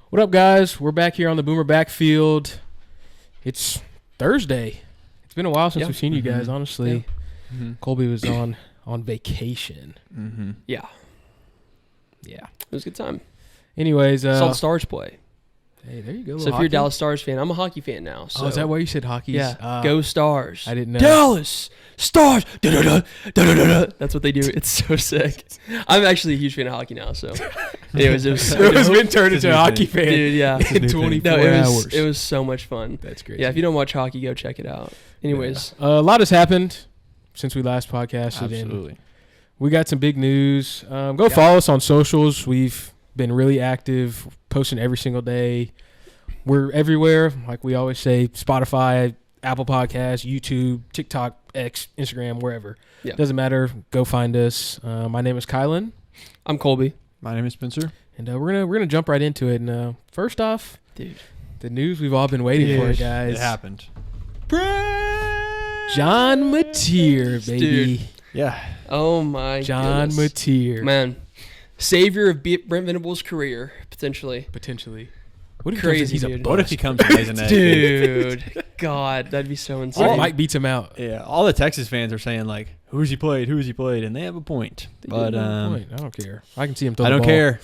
What up, guys? We're back here on the Boomer Backfield. It's Thursday. It's been a while since we've seen you guys, honestly. Yeah. Colby was on vacation. Yeah. Yeah. It was a good time. Anyways. Saw the Stars play. Hey, there you go. So if you're a Dallas Stars fan, I'm a hockey fan now. So. Oh, is that why you said hockey? Yeah. Go Stars. I didn't know. Dallas Stars. That's what they do. It's so sick. I'm actually a huge fan of hockey now. So anyways, it was so It's been turned into a hockey fan. Dude, yeah. In 24 hours. hours. It was so much fun. That's great. Yeah, if you don't watch hockey, go check it out. Anyways. A lot has happened since we last podcasted. Absolutely. And we got some big news. Go follow us on socials. We've been really active, posting every single day. We're everywhere, like we always say, Spotify, Apple Podcasts, YouTube, TikTok, X, Instagram, wherever. Yeah. Doesn't matter. Go find us. My name is Kylan. I'm Colby. My name is Spencer. And we're gonna jump right into it. And first off, Dude, the news we've all been waiting for, guys. It happened. John Mateer, baby. Dude. Yeah. Oh my John goodness. Mateer. Man. Savior of Brent Venables' career, potentially. Potentially. What if Crazy, he's a dude. What if he comes and lays an egg? Dude. God, that'd be so What if insane. Mike beats him out? Yeah. All the Texas fans are saying, like, who's he played? And they have a point. But I don't care. I can see him throw I the don't ball. care.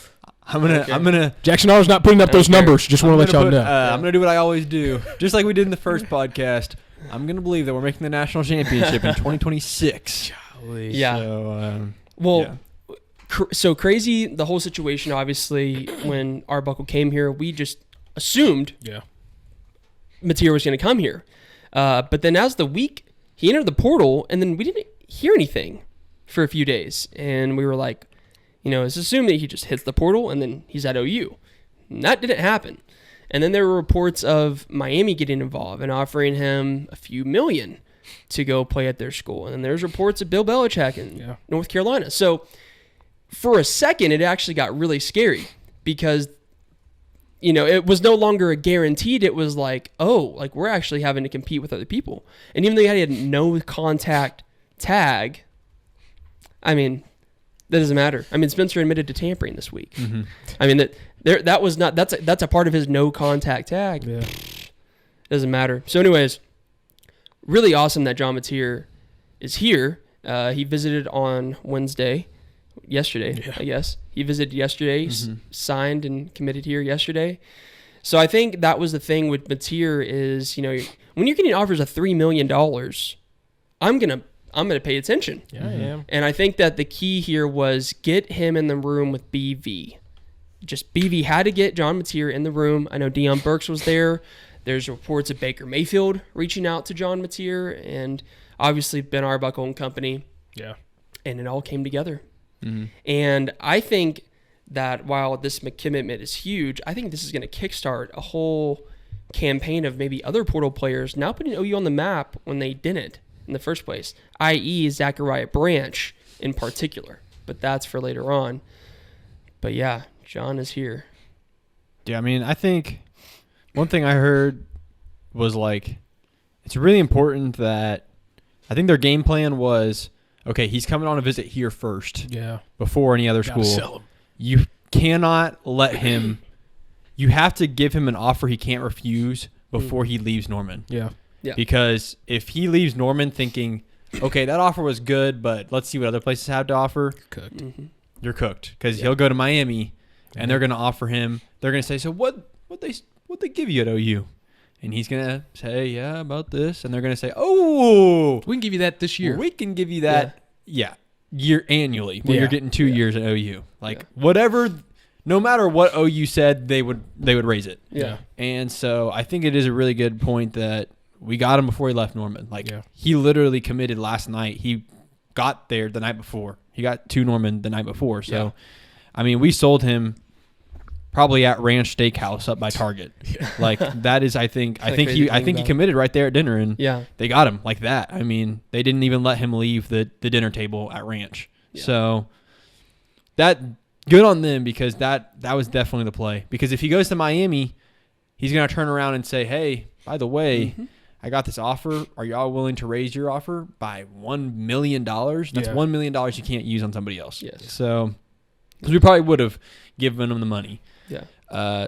I'm gonna Jackson Arnold's not putting up those numbers. Just want to let y'all know. I'm gonna do what I always do, just like we did in the first podcast. I'm gonna believe that we're making the national championship in 2026. Yeah. So, So crazy, the whole situation, obviously, when Arbuckle came here, we just assumed Mateer was going to come here. But then as the week, he entered the portal, and then we didn't hear anything for a few days. And we were like, it's assumed that he just hits the portal, and then he's at OU. And that didn't happen. And then there were reports of Miami getting involved and offering him a few million to go play at their school. And then there's reports of Bill Belichick in North Carolina. So for a second, it actually got really scary because, it was no longer a guaranteed. It was like, we're actually having to compete with other people. And even though he had no contact tag, that doesn't matter. Spencer admitted to tampering this week. That's a part of his no contact tag. Yeah. Doesn't matter. So anyways, really awesome that John Mateer is here. He visited on yesterday, I guess. He visited yesterday, signed and committed here yesterday. So I think that was the thing with Mateer is, when you're getting offers of $3 million, I'm gonna pay attention. Yeah, I am. And I think that the key here was get him in the room with BV. Just BV had to get John Mateer in the room. I know Deion Burks was there. There's reports of Baker Mayfield reaching out to John Mateer and obviously Ben Arbuckle and company. Yeah. And it all came together. And I think that while this commitment is huge, I think this is going to kickstart a whole campaign of maybe other portal players now putting OU on the map when they didn't in the first place, i.e. Zachariah Branch in particular. But that's for later on. But yeah, John is here. Yeah, I think one thing I heard was like, it's really important that I think their game plan was, okay, he's coming on a visit here first. Yeah. Before any other Gotta school. sell him. You cannot let him. You have to give him an offer he can't refuse before he leaves Norman. Yeah. Yeah. Because if he leaves Norman thinking, okay, that offer was good, but let's see what other places have to offer. Cooked. You're cooked. Because he'll go to Miami, and they're going to offer him. They're going to say, so what they give you at OU? And he's going to say, yeah, about this. And they're going to say, oh, We can give you that this year. we can give you that, year annually when you're getting 2 years at OU. Whatever, no matter what OU said, they would raise it. Yeah. And so I think it is a really good point that we got him before he left Norman. He literally committed last night. He got there the night before. He got to Norman the night before. So, we sold him probably at Ranch Steakhouse up by Target. That is, I think he committed right there at dinner, and they got him like that. They didn't even let him leave the dinner table at Ranch. Yeah. So that good on them because that was definitely the play. Because if he goes to Miami, he's going to turn around and say, hey, by the way, I got this offer. Are y'all willing to raise your offer by $1 million? That's $1 million you can't use on somebody else. Yes. So, because we probably would have given him the money. Yeah.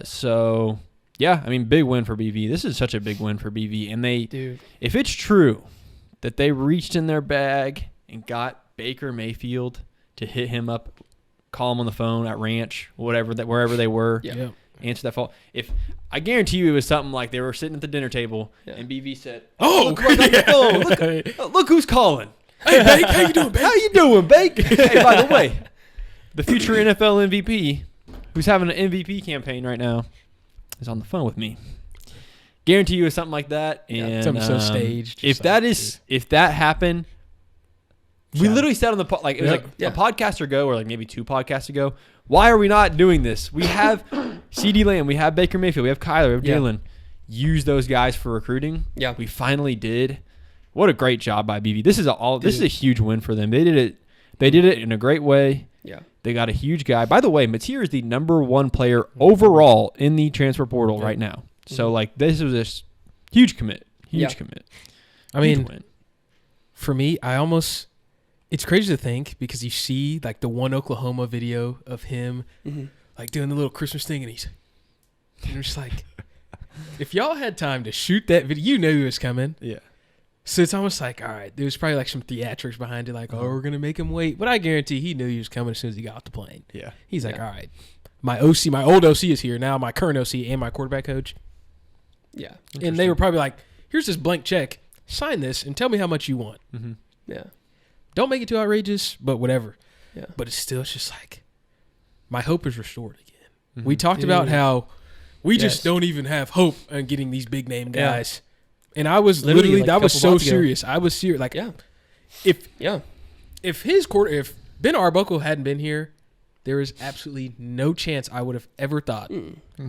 So yeah, I mean, big win for BV. This is such a big win for BV, and if it's true that they reached in their bag and got Baker Mayfield to hit him up, call him on the phone at Ranch, whatever that wherever they were. Yeah. Answer that phone. If I guarantee you, it was something like they were sitting at the dinner table and BV said, look who's on the phone. Look who's calling. Hey, Bake, how you doing, Bake? How you doing, Bake? Hey, by the way, the future NFL MVP, who's having an MVP campaign right now, is on the phone with me. Guarantee you, it's something like that. And something so staged. If that happened, we literally said on the it was a podcast ago, or like maybe 2 podcasts ago. Why are we not doing this? We have CeeDee Lamb, we have Baker Mayfield, we have Kyler, we have Jalen. Use those guys for recruiting. Yeah, we finally did. What a great job by BV. This is a huge win for them. They did it in a great way. Yeah, they got a huge guy. By the way, Mateer is the number 1 player overall in the transfer portal right now. So like this was a huge commit. Commit. I mean, for me, it's crazy to think because you see like the one Oklahoma video of him like doing the little Christmas thing and you're just like, if y'all had time to shoot that video, you knew he was coming. Yeah. So it's almost like, all right, there was probably like some theatrics behind it, like, oh, we're going to make him wait. But I guarantee he knew he was coming as soon as he got off the plane. Yeah. He's like, all right, my old OC is here now, my current OC and my quarterback coach. Yeah. And they were probably like, here's this blank check. Sign this and tell me how much you want. Mm-hmm. Yeah. Don't make it too outrageous, but whatever. Yeah. But it's just like, my hope is restored again. Mm-hmm. We talked about how we just don't even have hope on getting these big name guys. Yeah. And I was literally like that was so serious. I was serious. Like, if Ben Arbuckle hadn't been here, there is absolutely no chance I would have ever thought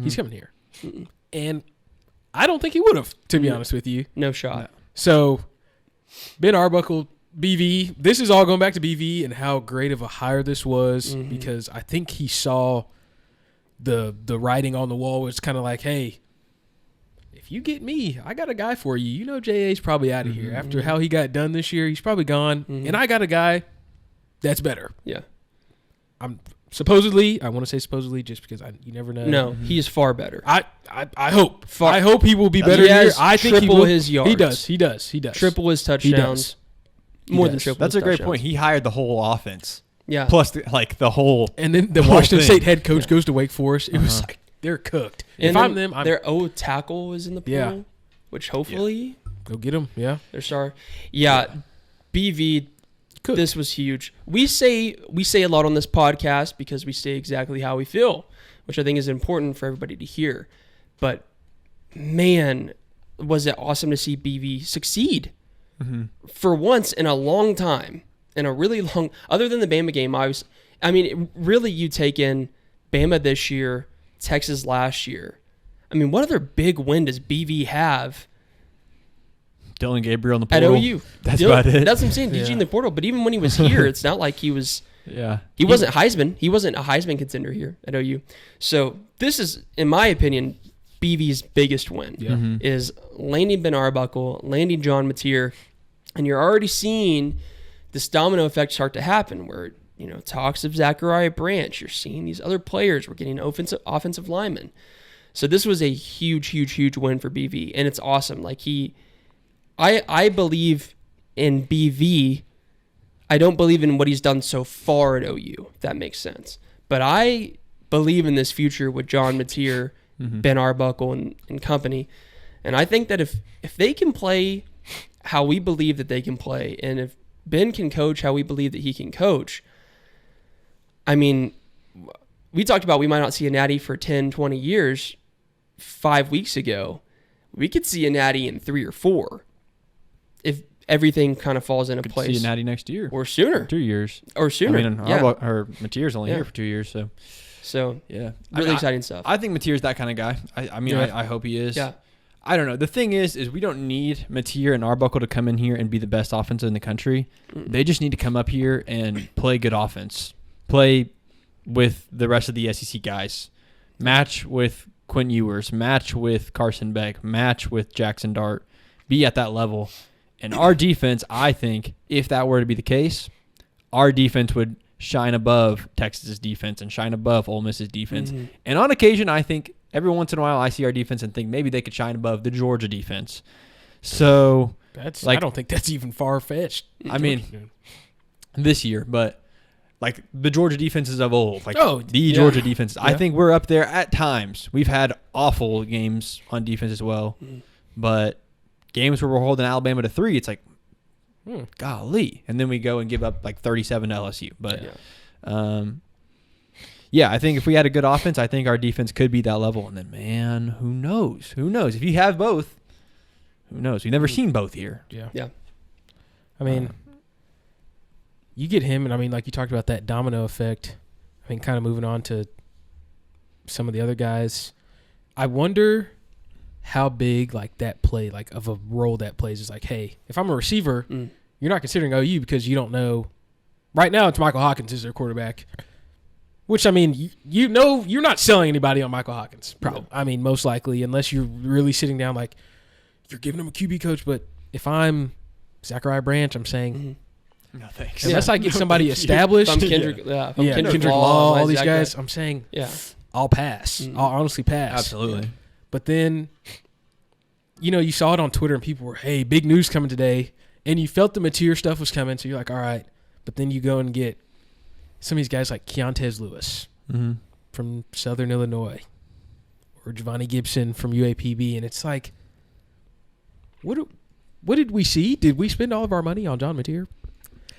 he's coming here. Mm-mm. And I don't think he would have, to be honest with you. No shot. No. So, Ben Arbuckle, BV, this is all going back to BV and how great of a hire this was because I think he saw the writing on the wall. It's kind of like, hey, if you get me, I got a guy for you. You know J.A.'s probably out of here. After how he got done this year, he's probably gone. And I got a guy that's better. Yeah. I want to say supposedly just because you never know. No, he is far better. I hope. I hope he will be better here. I think triple his yards. He does. Triple his touchdowns. More than triple. That's a great point. He hired the whole offense. Yeah. Plus, the whole. And then the Washington State head coach goes to Wake Forest. It was like they're cooked. And if I'm them, their tackle is in the pool, which hopefully go get him. Yeah, they're sorry. Yeah, BV. This was huge. We say a lot on this podcast because we say exactly how we feel, which I think is important for everybody to hear. But man, was it awesome to see BV succeed for once in a long time, in a really long. Other than the Bama game, really you take in Bama this year, Texas last year. I mean, what other big win does BV have? Dylan Gabriel in the portal. At OU. That's about it. That's what I'm saying. DG in the portal. But even when he was here, it's not like he was. Yeah. He wasn't Heisman. He wasn't a Heisman contender here at OU. So this is, in my opinion, BV's biggest win is landing Ben Arbuckle, landing John Mateer, and you're already seeing this domino effect start to happen where, talks of Zachariah Branch, you're seeing these other players. We're getting offensive linemen. So this was a huge, huge, huge win for BV, and it's awesome. Like I believe in BV. I don't believe in what he's done so far at OU, if that makes sense. But I believe in this future with John Mateer, Ben Arbuckle, and company. And I think that if they can play how we believe that they can play, and if Ben can coach how we believe that he can coach, I mean, we talked about we might not see a natty for 10, 20 years 5 weeks ago. We could see a natty in 3 or 4 if everything kind of falls into place. See a natty next year. Or sooner. 2 years. Or sooner. I mean, Mateer's only here for 2 years, so. So, yeah. Really exciting stuff. I think Mateer's that kind of guy. I hope he is. Yeah. I don't know. The thing is we don't need Mateer and Arbuckle to come in here and be the best offense in the country. They just need to come up here and play good offense. Play with the rest of the SEC guys. Match with Quinn Ewers. Match with Carson Beck. Match with Jackson Dart. Be at that level. And our defense, I think, if that were to be the case, our defense would shine above Texas's defense and shine above Ole Miss's defense. Mm-hmm. And on occasion, I think every once in a while I see our defense and think maybe they could shine above the Georgia defense. So that's I don't think that's even far-fetched. I mean, this year, but like the Georgia defenses of old, like Georgia defenses. Yeah. I think we're up there at times. We've had awful games on defense as well, but games where we're holding Alabama to 3, it's like, golly. And then we go and give up like 37 to LSU. But, I think if we had a good offense, I think our defense could be that level. And then, man, who knows? Who knows? If you have both, who knows? We've never seen both here. Yeah. I mean, you get him, and I mean, like you talked about that domino effect. I mean, kind of moving on to some of the other guys. I wonder how big like that play, like of a role that plays is like, hey, if I'm a receiver, you're not considering OU because you don't know. Right now, it's Michael Hawkins is their quarterback, which I mean, you know, you're not selling anybody on Michael Hawkins. Probably, I mean, most likely, unless you're really sitting down like you're giving him a QB coach. But if I'm Zachariah Branch, I'm saying. No thanks. Unless I get somebody established. From Kendrick, Kendrick Law, all these guys, I'm saying, I'll pass. I'll honestly pass. Absolutely. But then, you know, you saw it on Twitter and people were, hey, big news coming today. And you felt the material stuff was coming. So you're like, all right. But then you go and get some of these guys like Keontez Lewis from Southern Illinois or Giovanni Gibson from UAPB. And it's like, what did we see? Did we spend all of our money on John Mateer?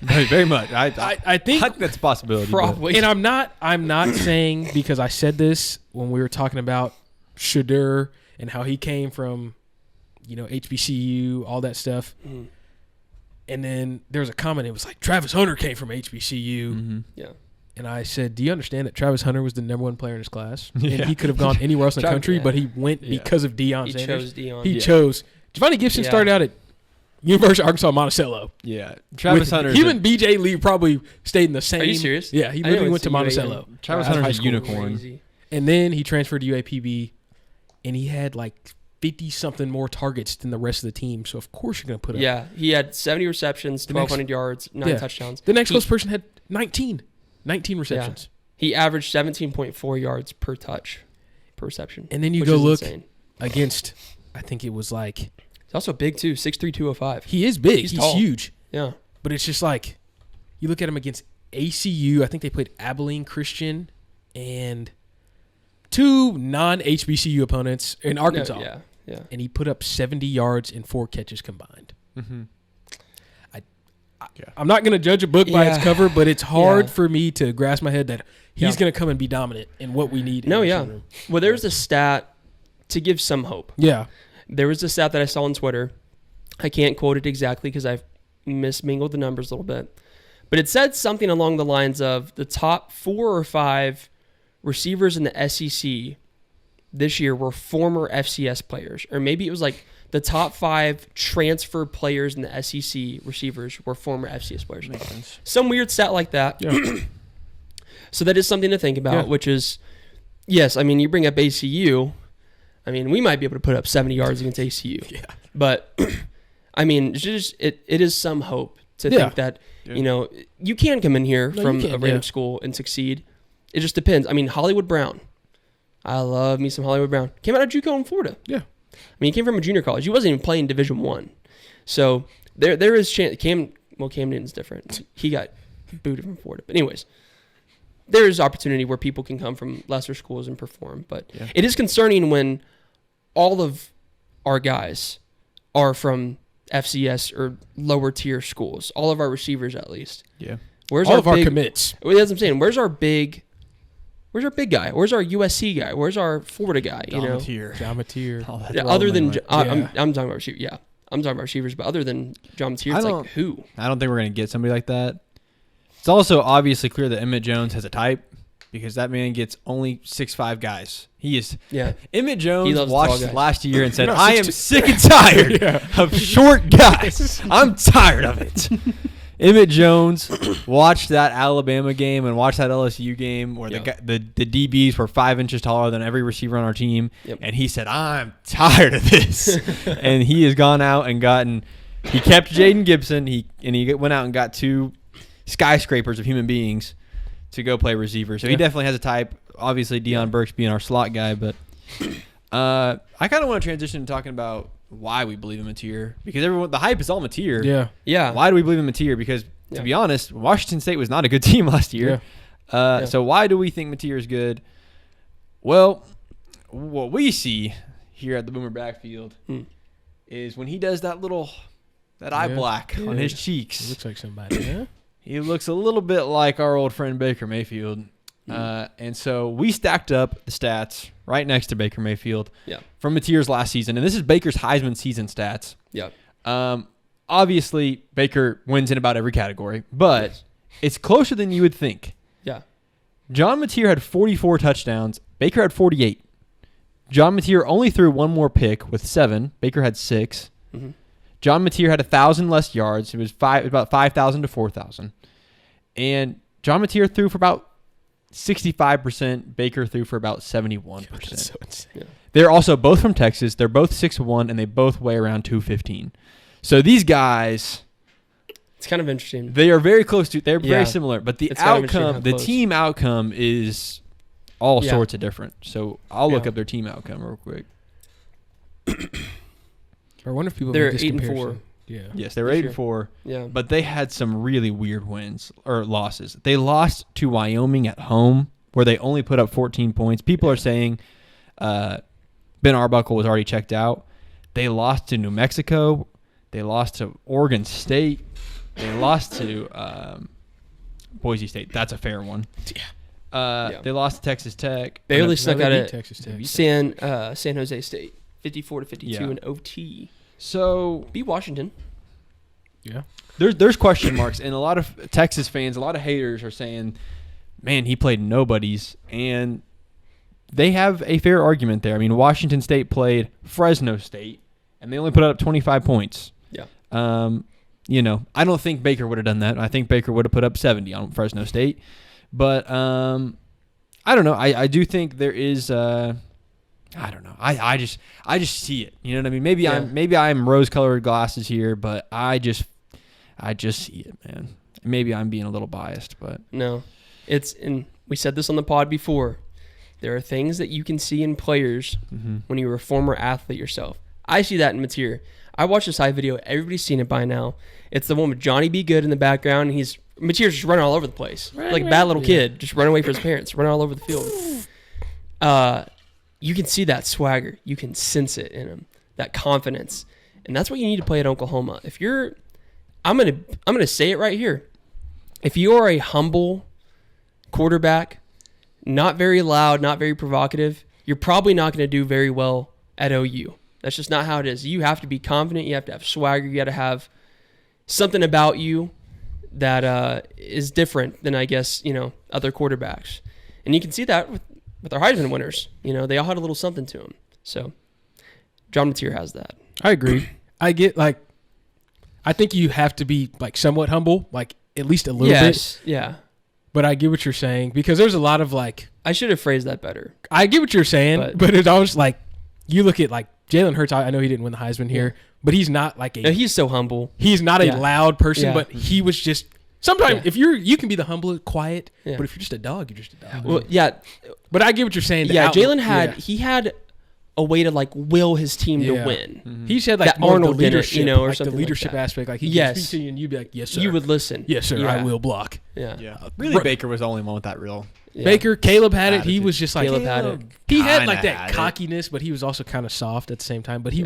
Very much. I think that's a possibility. Probably. And I'm not saying, because I said this when we were talking about Shadur and how he came from, you know, HBCU, all that stuff. And then there was a comment. It was like, Travis Hunter came from HBCU. Yeah. And I said, do you understand that Travis Hunter was the number 1 player in his class? And he could have gone anywhere else in the country, but he went because of Deion Sanders. He chose. Giovanni Gibson started out at University of Arkansas Monticello. Yeah. Travis Hunter. Him and BJ Lee probably stayed in the same. Are you serious? Yeah, he literally went to Monticello. Travis Hunter's a unicorn. Crazy. And then he transferred to UAPB, and he had like 50-something more targets than the rest of the team. So, of course, you're going to put up. Yeah, he had 70 receptions, 1,200 yards, 9 touchdowns. The next closest person had 19 receptions. Yeah. He averaged 17.4 yards per touch, per reception. And then you go look against, I think it was like. He's also big, too, 6'3", 205. He is big. He's huge. Yeah. But it's just like, you look at him against ACU. I think they played Abilene Christian and 2 non-HBCU opponents in Arkansas. Yeah. And he put up 70 yards and 4 catches combined. I'm not going to judge a book by its cover, but it's hard for me to grasp my head that he's going to come and be dominant in what we need. Well, there's a stat to give some hope. Yeah. There was a stat that I saw on Twitter. I can't quote it exactly because I've mismingled the numbers a little bit. But it said something along the lines of the top 4 or 5 receivers in the SEC this year were former FCS players. Or maybe it was like the top 5 transfer players in the SEC receivers were former FCS players. Makes sense. Some weird stat like that. Yeah. So that is something to think about, which is, yes, I mean, you bring up ACU. I mean, we might be able to put up 70 yards against ACU. Yeah. But, I mean, it is some hope to think that, you know, you can come in here from a random school and succeed. It just depends. I mean, Hollywood Brown. I love me some Hollywood Brown. Came out of JUCO in Florida. Yeah. I mean, he came from a junior college. He wasn't even playing Division I. So there is chance. Cam Newton's different. He got booted from Florida. But anyways, there is opportunity where people can come from lesser schools and perform. But it is concerning when all of our guys are from FCS or lower tier schools. All of our receivers, at least. Yeah. Where's all of our commits? That's what I'm saying. Where's our big guy? Where's our USC guy? Where's our Florida guy? John Mateer. Other than I'm talking about receivers. Yeah, I'm talking about receivers. But other than John Mateer, it's like who? I don't think we're gonna get somebody like that. It's also obviously clear that Emmett Jones has a type because that man gets only 6'5" guys. He is. Yeah. Emmett Jones watched last year and said, "I am sick and tired of short guys. I'm tired of it." Emmett Jones watched that Alabama game and watched that LSU game where the DBs were 5 inches taller than every receiver on our team. Yep. And he said, I'm tired of this. And he has gone out and he kept Jaden Gibson. He went out and got 2 skyscrapers of human beings. to go play receiver. So he definitely has a type. Obviously, Deion Burks being our slot guy, but I kind of want to transition to talking about why we believe in Mateer, because the hype is all Mateer. Yeah. Why do we believe in Mateer? Because to be honest, Washington State was not a good team last year. So why do we think Mateer is good? Well, what we see here at the Boomer Backfield is when he does that eye black on his cheeks. He looks like somebody. Yeah. He looks a little bit like our old friend Baker Mayfield. And so we stacked up the stats right next to Baker Mayfield from Mateer's last season. And this is Baker's Heisman season stats. Obviously, Baker wins in about every category, but it's closer than you would think. John Mateer had 44 touchdowns. Baker had 48. John Mateer only threw one more pick with 7. Baker had 6. John Mateer had 1,000 less yards. It was about 5,000 to 4,000. And John Mateer threw for about 65%. Baker threw for about 71%. They're also both from Texas. They're both 6'1", and they both weigh around 215. So these guys, it's kind of interesting. They are very close to. They're very similar, but the outcome, the team outcome, is all sorts of different. So I'll look up their team outcome real quick. I wonder if people they're make this 8-4. Yeah. Yes, they were 8-4. Yeah. But they had some really weird wins or losses. They lost to Wyoming at home, where they only put up 14 points. People are saying Ben Arbuckle was already checked out. They lost to New Mexico. They lost to Oregon State. They lost to Boise State. That's a fair one. They lost to Texas Tech. They really stuck out at Texas Tech. San Jose State, 54-52 in OT. So beat Washington. Yeah. There's question marks, and a lot of Texas fans, a lot of haters are saying, man, he played nobodies. And they have a fair argument there. I mean, Washington State played Fresno State, and they only put up 25 points. I don't think Baker would have done that. I think Baker would have put up 70 on Fresno State. But I don't know. I do think there is I don't know. I just see it. You know what I mean? Maybe I'm rose-colored glasses here, but I just see it, man. Maybe I'm being a little biased, but no. And we said this on the pod before. There are things that you can see in players when you're a former athlete yourself. I see that in Mateer. I watched this high video. Everybody's seen it by now. It's the one with Johnny B. Good in the background. And Mateer's just running all over the place. Like a bad little kid, just running away from his parents, running all over the field. You can see that swagger. You can sense it in him, that confidence. And that's what you need to play at Oklahoma. If you're, I'm gonna say it right here. If you are a humble quarterback, not very loud, not very provocative, you're probably not going to do very well at OU. That's just not how it is. You have to be confident. You have to have swagger. You got to have something about you that is different than, I guess, other quarterbacks. And you can see that with our Heisman winners. They all had a little something to them. So John Mateer has that. I agree. I think you have to be somewhat humble, at least a little bit. Yeah. But I get what you're saying, because there's a lot of I should have phrased that better. I get what you're saying, but it's always you look at Jalen Hurts. I know he didn't win the Heisman here, but he's not No, he's so humble. He's not a loud person, but he was just sometimes if you can be the humble, quiet, but if you're just a dog, you're just a dog. Well, yeah, but I get what you're saying. Jalen had a way to will his team to win. Mm-hmm. He's had that more Arnold leadership, or something the leadership that. Aspect. He can speak to you and you'd be like, yes, sir. You would listen. Yes, sir. I will block. Yeah. Really, Baker was the only one with that real. Yeah. Baker, Caleb had it. He was just Caleb had it. He had that cockiness, but he was also kind of soft at the same time. But he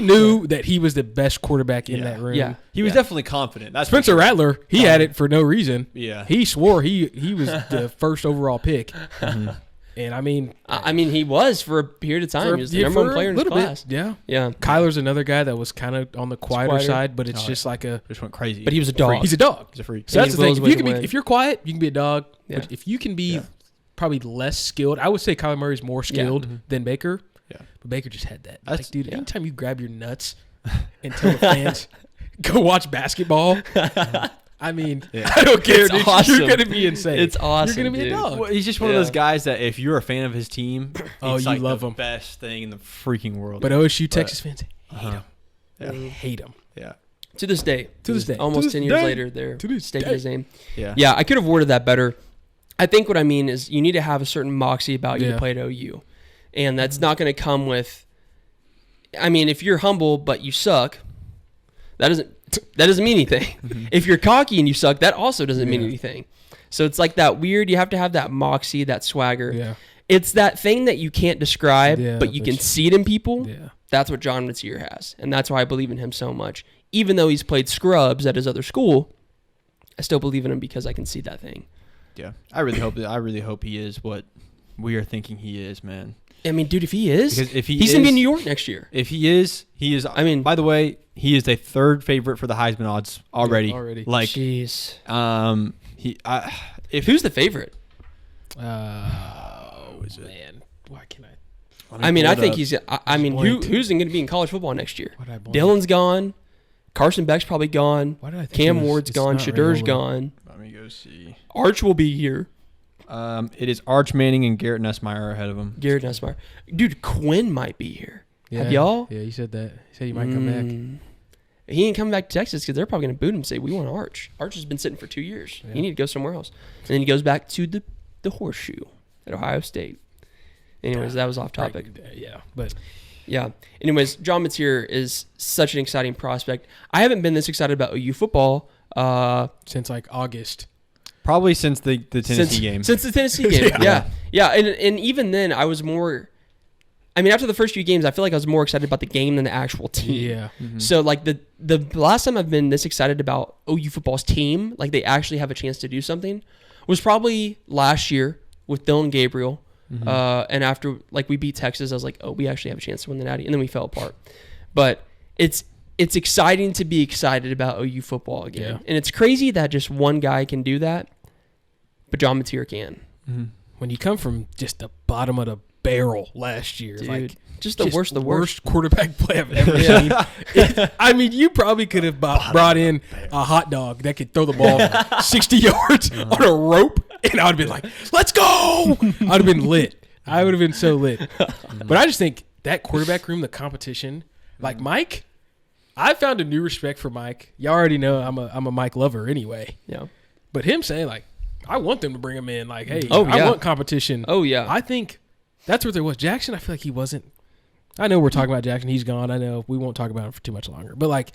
knew that he was the best quarterback in that room. Yeah, he was definitely confident. That's Spencer Rattler. He had it for no reason. Yeah, he swore he was the first overall pick. And I mean, he was for a period of time. He was the number one player in his class. Yeah. Kyler's another guy that was kind of on the quieter side, but it's just just went crazy. But he was a dog. He's a dog. He's a freak. So that's the thing. If you're quiet, you can be a dog. Yeah. But if you can be probably less skilled, I would say Kyler Murray's more skilled than Baker. Yeah. But Baker just had that. Dude, anytime you grab your nuts and tell the fans, go watch basketball. I mean, I don't care, dude. Awesome. You're going to be insane. It's awesome. You're going to be a dog. Well, he's just one of those guys that if you're a fan of his team, it's you love the him. Best thing in the freaking world. But OSU, Texas fans hate him. Yeah. They hate him. Yeah. To this day. To this day. Almost 10 years later, they're staking his name. Yeah. Yeah, I could have worded that better. I think what I mean is you need to have a certain moxie about you to play at OU. And that's not going to come with, I mean, if you're humble but you suck, that doesn't mean anything. If you're cocky and you suck, that also doesn't mean anything. So it's like that weird, you have to have that moxie, that swagger. Yeah. It's that thing that you can't describe, but you can see it in people. Yeah. That's what John Matier has. And that's why I believe in him so much. Even though he's played scrubs at his other school, I still believe in him because I can see that thing. Yeah. I really hope he is what we are thinking he is, man. I mean, dude, if he is, he's going to be in New York next year. If he is, I mean, by the way, he is a third favorite for the Heisman odds already. Like, jeez. Who's the favorite? Is it? Man, why can't I? I mean, I think he's. I mean, who's going to be in college football next year? Dylan's gone. Carson Beck's probably gone. Cam Ward's gone. Shadur's gone. Let me go see. Arch will be here. It is Arch Manning and Garrett Nussmeier ahead of him. Garrett Nussmeier. Dude, Quinn might be here. Yeah. Have y'all? Yeah, you said that. You said he might come back. He ain't coming back to Texas because they're probably going to boot him and say, we want Arch. Arch has been sitting for 2 years. Yeah. He need to go somewhere else. And then he goes back to the horseshoe at Ohio State. Anyways, that was off topic. Yeah. Anyways, John Matier is such an exciting prospect. I haven't been this excited about OU football since like August. Probably since the Tennessee game. Since the Tennessee game, yeah. And even then, I was more. I mean, after the first few games, I feel like I was more excited about the game than the actual team. Yeah. Mm-hmm. So like the last time I've been this excited about OU football's team, like they actually have a chance to do something, was probably last year with Dylan Gabriel. Mm-hmm. And after like we beat Texas, I was like, oh, we actually have a chance to win the Natty, and then we fell apart. But it's exciting to be excited about OU football again, and it's crazy that just one guy can do that, but John Matier can. Mm-hmm. When you come from just the bottom of the barrel last year, dude, like just the worst quarterback play I've ever seen. I mean, you probably could have brought in a hot dog that could throw the ball 60 yards on a rope, and I would have been like, let's go! I'd have been lit. I would have been so lit. But I just think that quarterback room, the competition, like Mike, I found a new respect for Mike. Y'all already know I'm a Mike lover anyway. Yeah. But him saying, like, I want them to bring him in. Like, hey, I want competition. Oh, yeah. I think that's what there was. Jackson, I feel like he wasn't. I know we're talking about Jackson. He's gone. I know we won't talk about him for too much longer. But, like,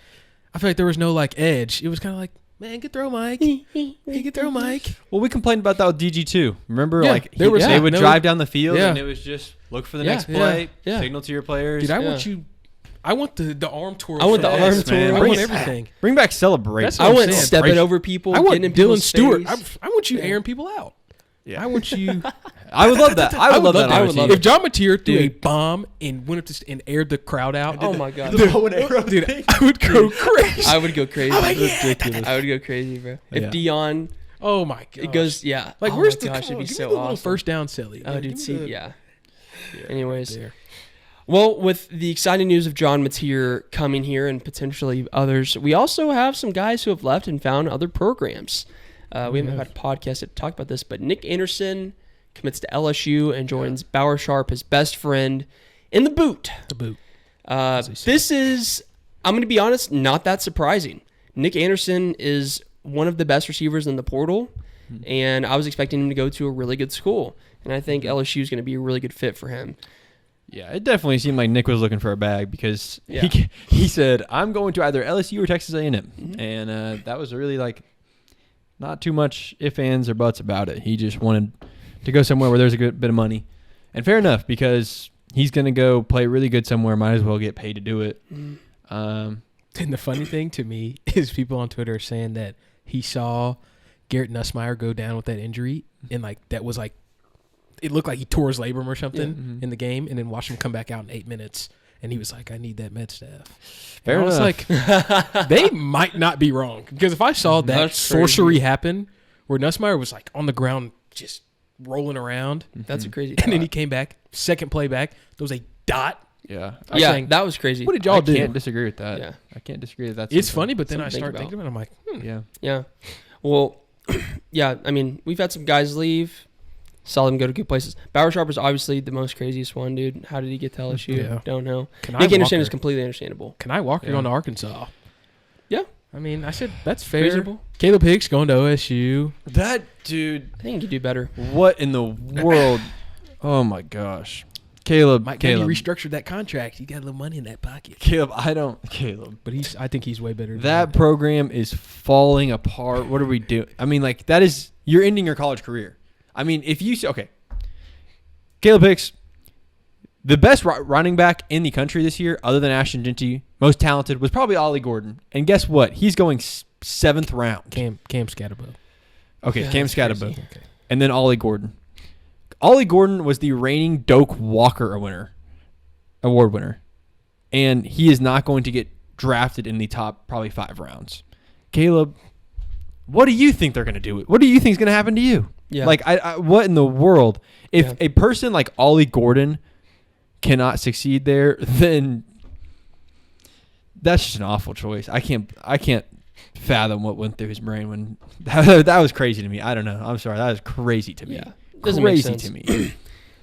I feel like there was no, like, edge. It was kind of like, man, good throw, Mike. Hey, good throw, Mike. Well, we complained about that with DG too. Remember, like they would drive down the field and it was just look for the next play, signal to your players. Dude, I want you. I want the arm twirl. I want the arm twirl. I want everything. Bring back celebration. I want stepping over people. I want Dylan Stewart. I want you airing people out. Yeah. I want you. I would love that. I would love that. If John Matier threw a bomb and went up and aired the crowd out. Oh my god, dude, I would go crazy. I would go crazy. I would go crazy, bro. If Dion, oh my god, it goes Like where's the? It'd be so awesome. First down, silly. Oh, dude, see, yeah. Anyways, well, with the exciting news of John Matier coming here and potentially others, we also have some guys who have left and found other programs. We haven't had a podcast to talk about this, but Nick Anderson commits to LSU and joins Bauer Sharp, his best friend, in the boot. This is, I'm going to be honest, not that surprising. Nick Anderson is one of the best receivers in the portal, and I was expecting him to go to a really good school, and I think LSU is going to be a really good fit for him. Yeah, it definitely seemed like Nick was looking for a bag because he said, I'm going to either LSU or Texas A&M, and that was really like not too much ifs, ands, or buts about it. He just wanted to go somewhere where there's a good bit of money. And fair enough, because he's going to go play really good somewhere. Might as well get paid to do it. And the funny thing to me is people on Twitter are saying that he saw Garrett Nussmeier go down with that injury, and like that was like, it looked like he tore his labrum or something in the game, and then watched him come back out in 8 minutes. And he was like, I need that med staff. Fair enough. I was like, they might not be wrong. Because if I saw that sorcery happen where Nussmeier was like on the ground just rolling around. That's a crazy And then he came back, second play back. There was a dot. Yeah. That was crazy. What did y'all do? I can't disagree with that. Yeah. I can't disagree with that. It's funny, but then I start thinking about it. I'm like, Yeah. Well, I mean, we've had some guys leave. Saw them go to good places. Bauer Sharp is obviously the most craziest one, dude. How did he get to LSU? Don't know. Nick Anderson is completely understandable. Can I walk you on to Arkansas? Yeah. I mean, I said that's fair. Reasonable. Caleb Hicks going to OSU. That dude. I think he could do better. What in the world? Oh my gosh, Caleb. Caleb restructured that contract. He got a little money in that pocket. Caleb, But I think he's way better. That program is falling apart. What are we doing? I mean, like that is you're ending your college career. I mean, if you okay, Caleb Hicks, the best running back in the country this year, other than Ashton Jeanty, most talented was probably Ollie Gordon. And guess what? He's going 7th round. Cam Scatterbo. Okay, Yeah, Cam that's Scatterbo, crazy. Okay. and then Ollie Gordon. Ollie Gordon was the reigning Doak Walker award winner, and he is not going to get drafted in the top probably 5 rounds. Caleb, what do you think they're going to do? What do you think is going to happen to you? Yeah. Like, what in the world? If Yeah. a person like Ollie Gordon cannot succeed there, then that's just an awful choice. I can't fathom what went through his brain when that was crazy to me. I don't know. I'm sorry. That was crazy to me. Yeah. Doesn't make Crazy sense. to me.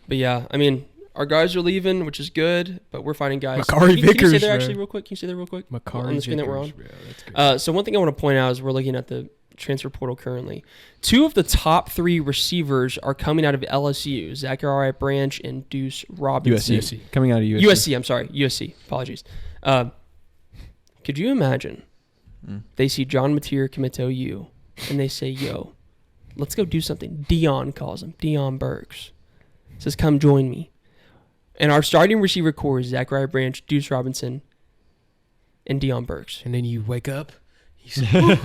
But yeah, I mean, our guys are leaving, which is good, but we're finding guys. Makari Can you say Vickers, that bro. actually real quick? Can you say that real quick? Makari On the screen that we're on. Vickers, bro. That's good. So one thing I want to point out is we're looking at the transfer portal currently. 2 of the top 3 receivers are coming out of LSU: Zachariah Branch and Deuce Robinson. USC. Coming out of USC. USC. I'm sorry, USC. Apologies. Could you imagine? They see John Mateer commit to OU, and they say, "Yo, let's go do something." Dion calls him. Dion Burks says, "Come join me." And our starting receiver core is Zachariah Branch, Deuce Robinson, and Dion Burks. And then you wake up, you say, "Ooh,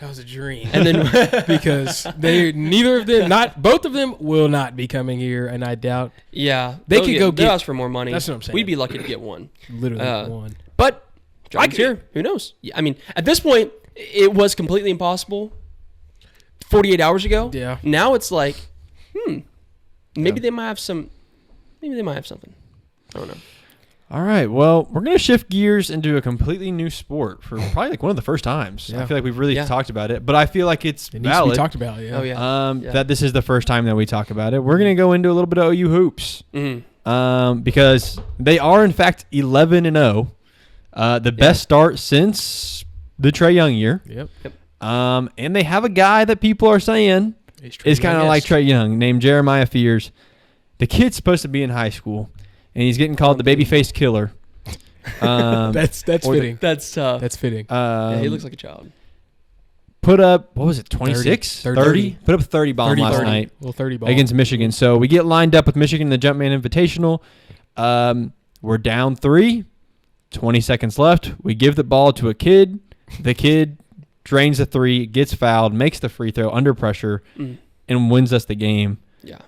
that was a dream." And then because both of them will not be coming here, and I doubt yeah, They could go they'll get- ask for more money. That's what I'm saying. We'd be lucky to get one. literally one. But John's here. Who knows? Yeah, I mean, at this point, it was completely impossible 48 hours ago. Yeah. Now it's like, maybe they might have some. Maybe they might have something. I don't know. All right. Well, we're going to shift gears into a completely new sport for probably like one of the first times. Yeah. I feel like we've really Yeah. talked about it, but I feel like it's It needs to be valid. talked about. Yeah. Oh yeah. Yeah. That this is the first time that we talk about it. We're going to go into a little bit of OU hoops. Because they are in fact 11-0, the best start since the Trae Young year. Yep. And they have a guy that people are saying is kind of like Trae Young, named Jeremiah Fears. The kid's supposed to be in high school, and he's getting called the baby-faced killer. That's fitting. That's tough. That's fitting. Yeah, he looks like a child. Put up, what was it, 26? 30. Put up a 30 bomb 30 last ball. night. Little 30 ball Against Michigan. So we get lined up with Michigan in the Jumpman Invitational. We're down 3, 20 seconds left. We give the ball to a kid. The kid drains the 3, gets fouled, makes the free throw under pressure, and wins us the game. Yeah.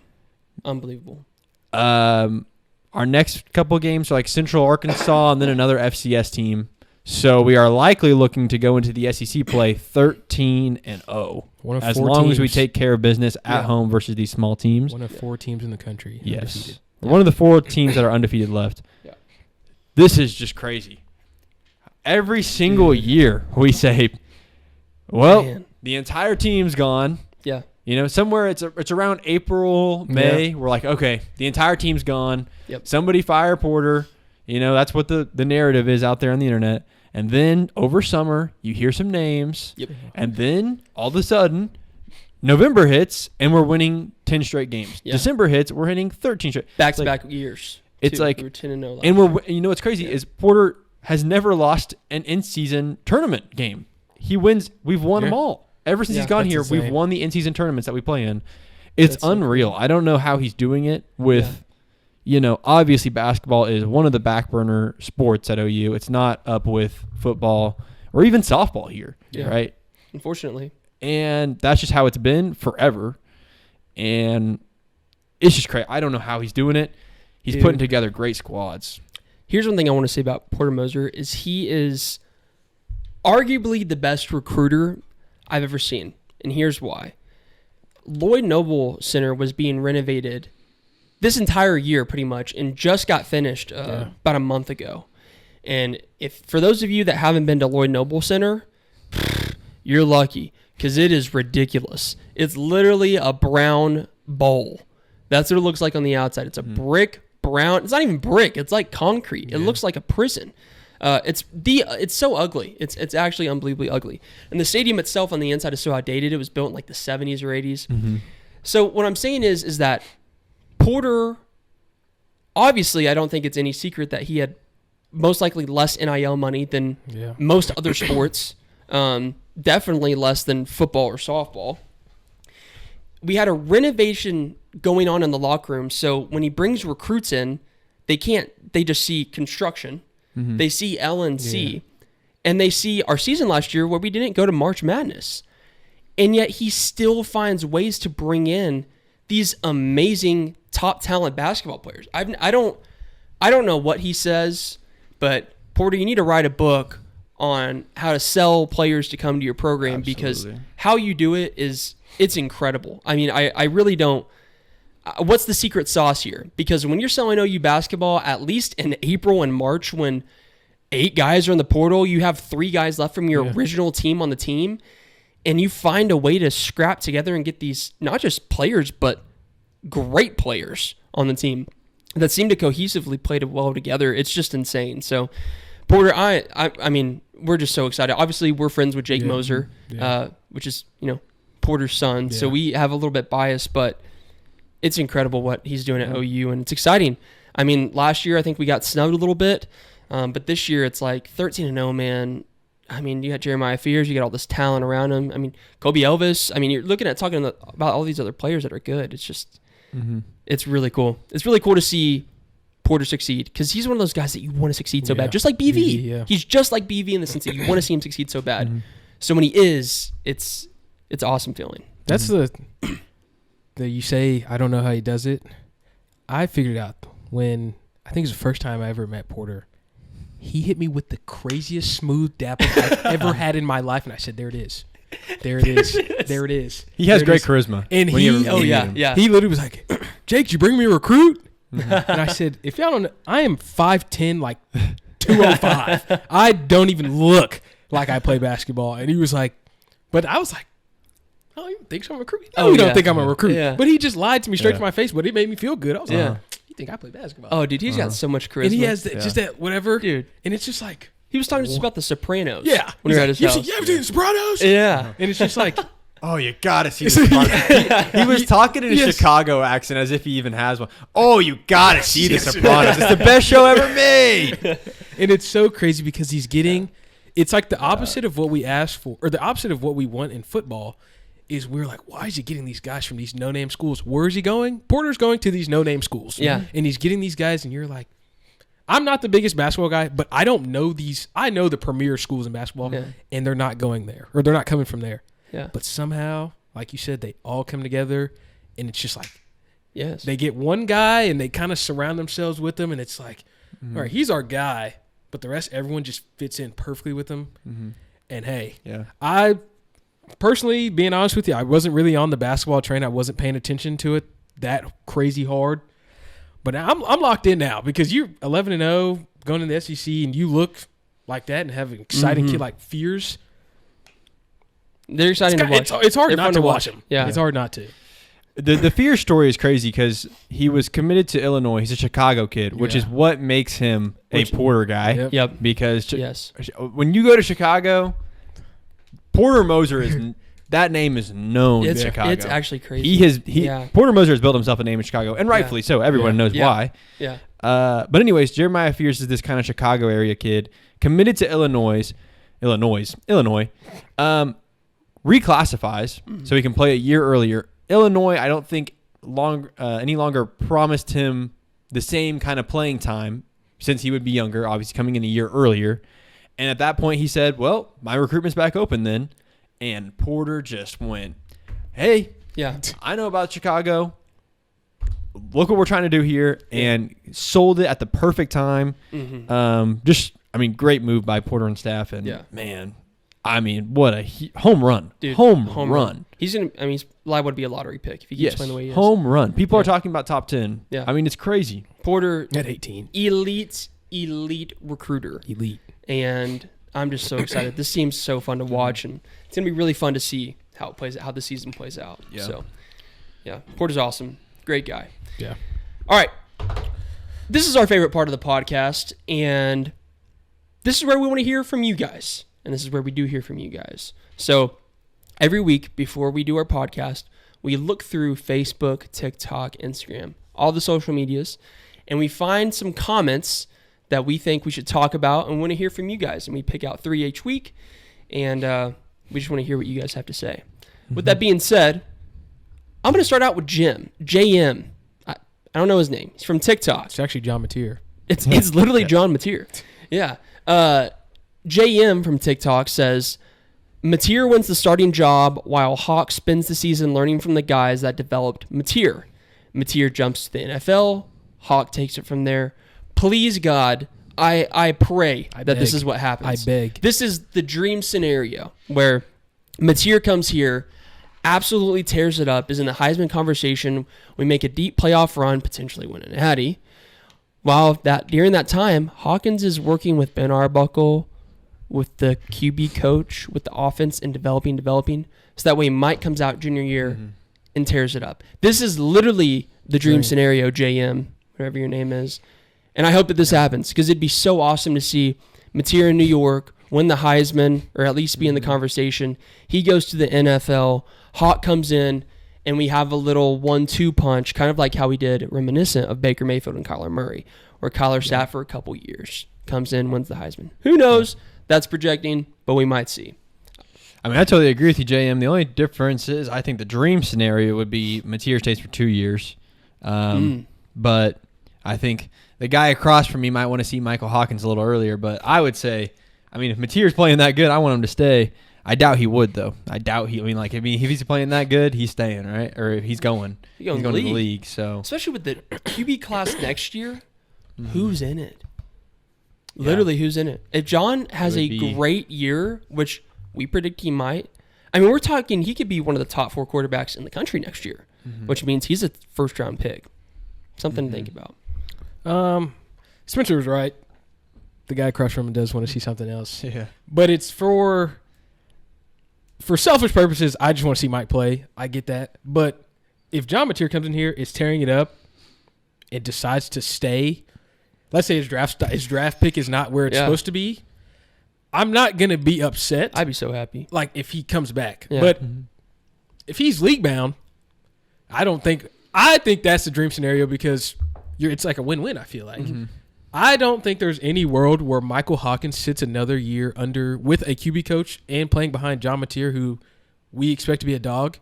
Unbelievable. Our next couple games are like Central Arkansas and then another FCS team. So we are likely looking to go into the SEC play 13-0. One of as 4 long as we teams. take care of business at home versus these small teams. One of 4 teams in the country. Yes. Undefeated. One of the 4 teams that are undefeated left. Yeah. This is just crazy. Every single year we say, well, Man. the entire team's gone. Yeah. You know, somewhere it's around April, May. Yeah. We're like, okay, the entire team's gone. Yep. Somebody fire Porter. You know, that's what the narrative is out there on the internet. And then over summer, you hear some names. Yep. And then all of a sudden, November hits and we're winning 10 straight games. Yeah. December hits, we're hitting 13 straight. Back-to-back years. It's too. like- we were 10-0 last And year. we're, you know what's crazy is Porter has never lost an in-season tournament game. He wins. We've won them all. Ever since Yeah, he's gone that's here, insane. we've won the in-season tournaments that we play in. It's That's so unreal. I don't know how he's doing it with, you know, obviously basketball is one of the back burner sports at OU. It's not up with football or even softball here, Yeah. right? Unfortunately. And that's just how it's been forever. And it's just crazy. I don't know how he's doing it. He's Dude. putting together great squads. Here's one thing I want to say about Porter Moser is he is arguably the best recruiter I've ever seen. And here's why. Lloyd Noble Center was being renovated this entire year pretty much and just got finished about a month ago. And if for those of you that haven't been to Lloyd Noble Center, you're lucky because it is ridiculous. It's literally a brown bowl. That's what it looks like on the outside. It's a brick brown. It's not even brick. It's like concrete. It looks like a prison. It's so ugly. It's actually unbelievably ugly. And the stadium itself on the inside is so outdated. It was built in like the 70s or 80s. Mm-hmm. So what I'm saying is that Porter, obviously, I don't think it's any secret that he had most likely less NIL money than most other sports. Definitely less than football or softball. We had a renovation going on in the locker room. So when he brings recruits in, they just see construction. Mm-hmm. They see L&C, and they see our season last year where we didn't go to March Madness. And yet he still finds ways to bring in these amazing top talent basketball players. I don't know what he says, but Porter, you need to write a book on how to sell players to come to your program. Absolutely. Because how you do it it's incredible. I mean, I really don't. What's the secret sauce here? Because when you're selling OU basketball, at least in April and March, when 8 guys are in the portal, you have 3 guys left from your original team on the team, and you find a way to scrap together and get these not just players, but great players on the team that seem to cohesively play well together. It's just insane. So, Porter, I mean, we're just so excited. Obviously, we're friends with Jake Moser, which is, Porter's son. Yeah. So we have a little bit bias, but it's incredible what he's doing at OU, and it's exciting. I mean, last year I think we got snubbed a little bit, but this year it's like 13-0, man. I mean, you got Jeremiah Fears, you got all this talent around him. I mean, Kobe Elvis. I mean, you're talking about all these other players that are good. It's just, it's really cool. It's really cool to see Porter succeed, because he's one of those guys that you want to succeed so bad, just like BV. He's just like BV in the sense that you want to see him succeed so bad. So when he is, it's awesome feeling. That's the you say, I don't know how he does it. I figured out when, I think it was the first time I ever met Porter. He hit me with the craziest smooth dapper I've ever had in my life, and I said, there it is. There it is. There it is. He has great charisma. And he literally was like, Jake, did you bring me a recruit? And I said, if y'all don't know, I am 5'10", like 205. I don't even look like I play basketball. And he was like, but I was like, oh, you think I'm a recruit? No, you don't think I'm a recruit. Yeah. But he just lied to me straight to my face, but it made me feel good. I was like, you think I play basketball? Oh, dude, he's got so much charisma. And he has just that whatever. Dude. And it's just like. He was talking just about The Sopranos. Yeah. When we were at his house. You ever seen The Sopranos? Yeah. And it's just like. Oh, you gotta see The Sopranos. He was talking in a Chicago accent as if he even has one. Oh, you gotta see The Sopranos. It's the best show ever made. And it's so crazy because he's getting, it's like the opposite of what we asked for, or the opposite of what we want in football is we're like, why is he getting these guys from these no-name schools? Where is he going? Porter's going to these no-name schools. Yeah. And he's getting these guys, and you're like, I'm not the biggest basketball guy, but I don't know these. I know the premier schools in basketball, and they're not going there, or they're not coming from there. Yeah. But somehow, like you said, they all come together, and it's just like, yes, they get one guy, and they kind of surround themselves with him, and it's like, all right, he's our guy, but the rest, everyone just fits in perfectly with him. And hey, I personally, being honest with you, I wasn't really on the basketball train. I wasn't paying attention to it that crazy hard. But I'm locked in now because you're 11-0 going to the SEC, and you look like that and have an exciting kid like Fears. They're exciting to watch. It's hard not to watch him. Yeah, it's hard not to. The Fears story is crazy because he was committed to Illinois. He's a Chicago kid, which is what makes him a Porter guy. Yep. Because when you go to Chicago, Porter Moser is that name is known in Chicago. It's actually crazy. Porter Moser has built himself a name in Chicago, and rightfully so. Everyone knows why. Yeah. But anyways, Jeremiah Fears is this kind of Chicago area kid committed to Illinois. Reclassifies so he can play a year earlier. Illinois, I don't think any longer promised him the same kind of playing time since he would be younger, obviously coming in a year earlier. And at that point, he said, well, my recruitment's back open then. And Porter just went, hey, I know about Chicago. Look what we're trying to do here. And sold it at the perfect time. Great move by Porter and staff. And, man, what a home run. Dude, home run. He's liable to be a lottery pick if he keeps playing the way he is. Home run. People are talking about top 10. Yeah. It's crazy. Porter at 18. Elite recruiter. Elite. And I'm just so excited. This seems so fun to watch, and it's gonna be really fun to see how the season plays out. Yeah. So, Porter's awesome, great guy. Yeah. All right, this is our favorite part of the podcast, and this is where we want to hear from you guys. And this is where we do hear from you guys. So every week before we do our podcast, we look through Facebook, TikTok, Instagram, all the social medias, and we find some comments that we think we should talk about and want to hear from you guys. And we pick out 3 each week, and we just want to hear what you guys have to say. Mm-hmm. With that being said, I'm going to start out with JM. I don't know his name. He's from TikTok. It's actually John Mateer. It's literally John Mateer. Yeah. JM from TikTok says, Mateer wins the starting job while Hawk spends the season learning from the guys that developed Mateer. Mateer jumps to the NFL. Hawk takes it from there. Please, God, I pray that this is what happens. I beg. This is the dream scenario where Mateer comes here, absolutely tears it up, is in the Heisman conversation. We make a deep playoff run, potentially win an Natty. While during that time, Hawkins is working with Ben Arbuckle, with the QB coach, with the offense, and developing. So that way Mike comes out junior year and tears it up. This is literally the dream scenario, JM, whatever your name is. And I hope that this happens because it'd be so awesome to see Mateer in New York win the Heisman or at least be in the conversation. He goes to the NFL. Hawk comes in, and we have a little 1-2 punch, kind of like how we did reminiscent of Baker Mayfield and Kyler Murray, where Kyler sat for a couple years, comes in, wins the Heisman. Who knows? That's projecting, but we might see. I mean, I totally agree with you, JM. The only difference is I think the dream scenario would be Mateer stays for 2 years. But I think the guy across from me might want to see Michael Hawkins a little earlier. But I would say, I mean, if Mateer's playing that good, I want him to stay. I doubt he would, though. If he's playing that good, he's staying, right? Or if he's going. He's going to the league. So especially with the QB class next year, who's in it? Literally, who's in it? If John has a great year, which we predict he might, I mean, we're talking he could be one of the top 4 quarterbacks in the country next year, which means he's a first-round pick. Something to think about. Spencer was right. The guy across from him does want to see something else. Yeah. But it's for selfish purposes, I just want to see Mike play. I get that. But if John Mateer comes in here, is tearing it up, and decides to stay, let's say his draft pick is not where it's supposed to be, I'm not going to be upset. I'd be so happy. Like, if he comes back. Yeah. But if he's league bound, I think that's the dream scenario because it's like a win-win, I feel like. I don't think there's any world where Michael Hawkins sits another year with a QB coach and playing behind John Mateer, who we expect to be a dog,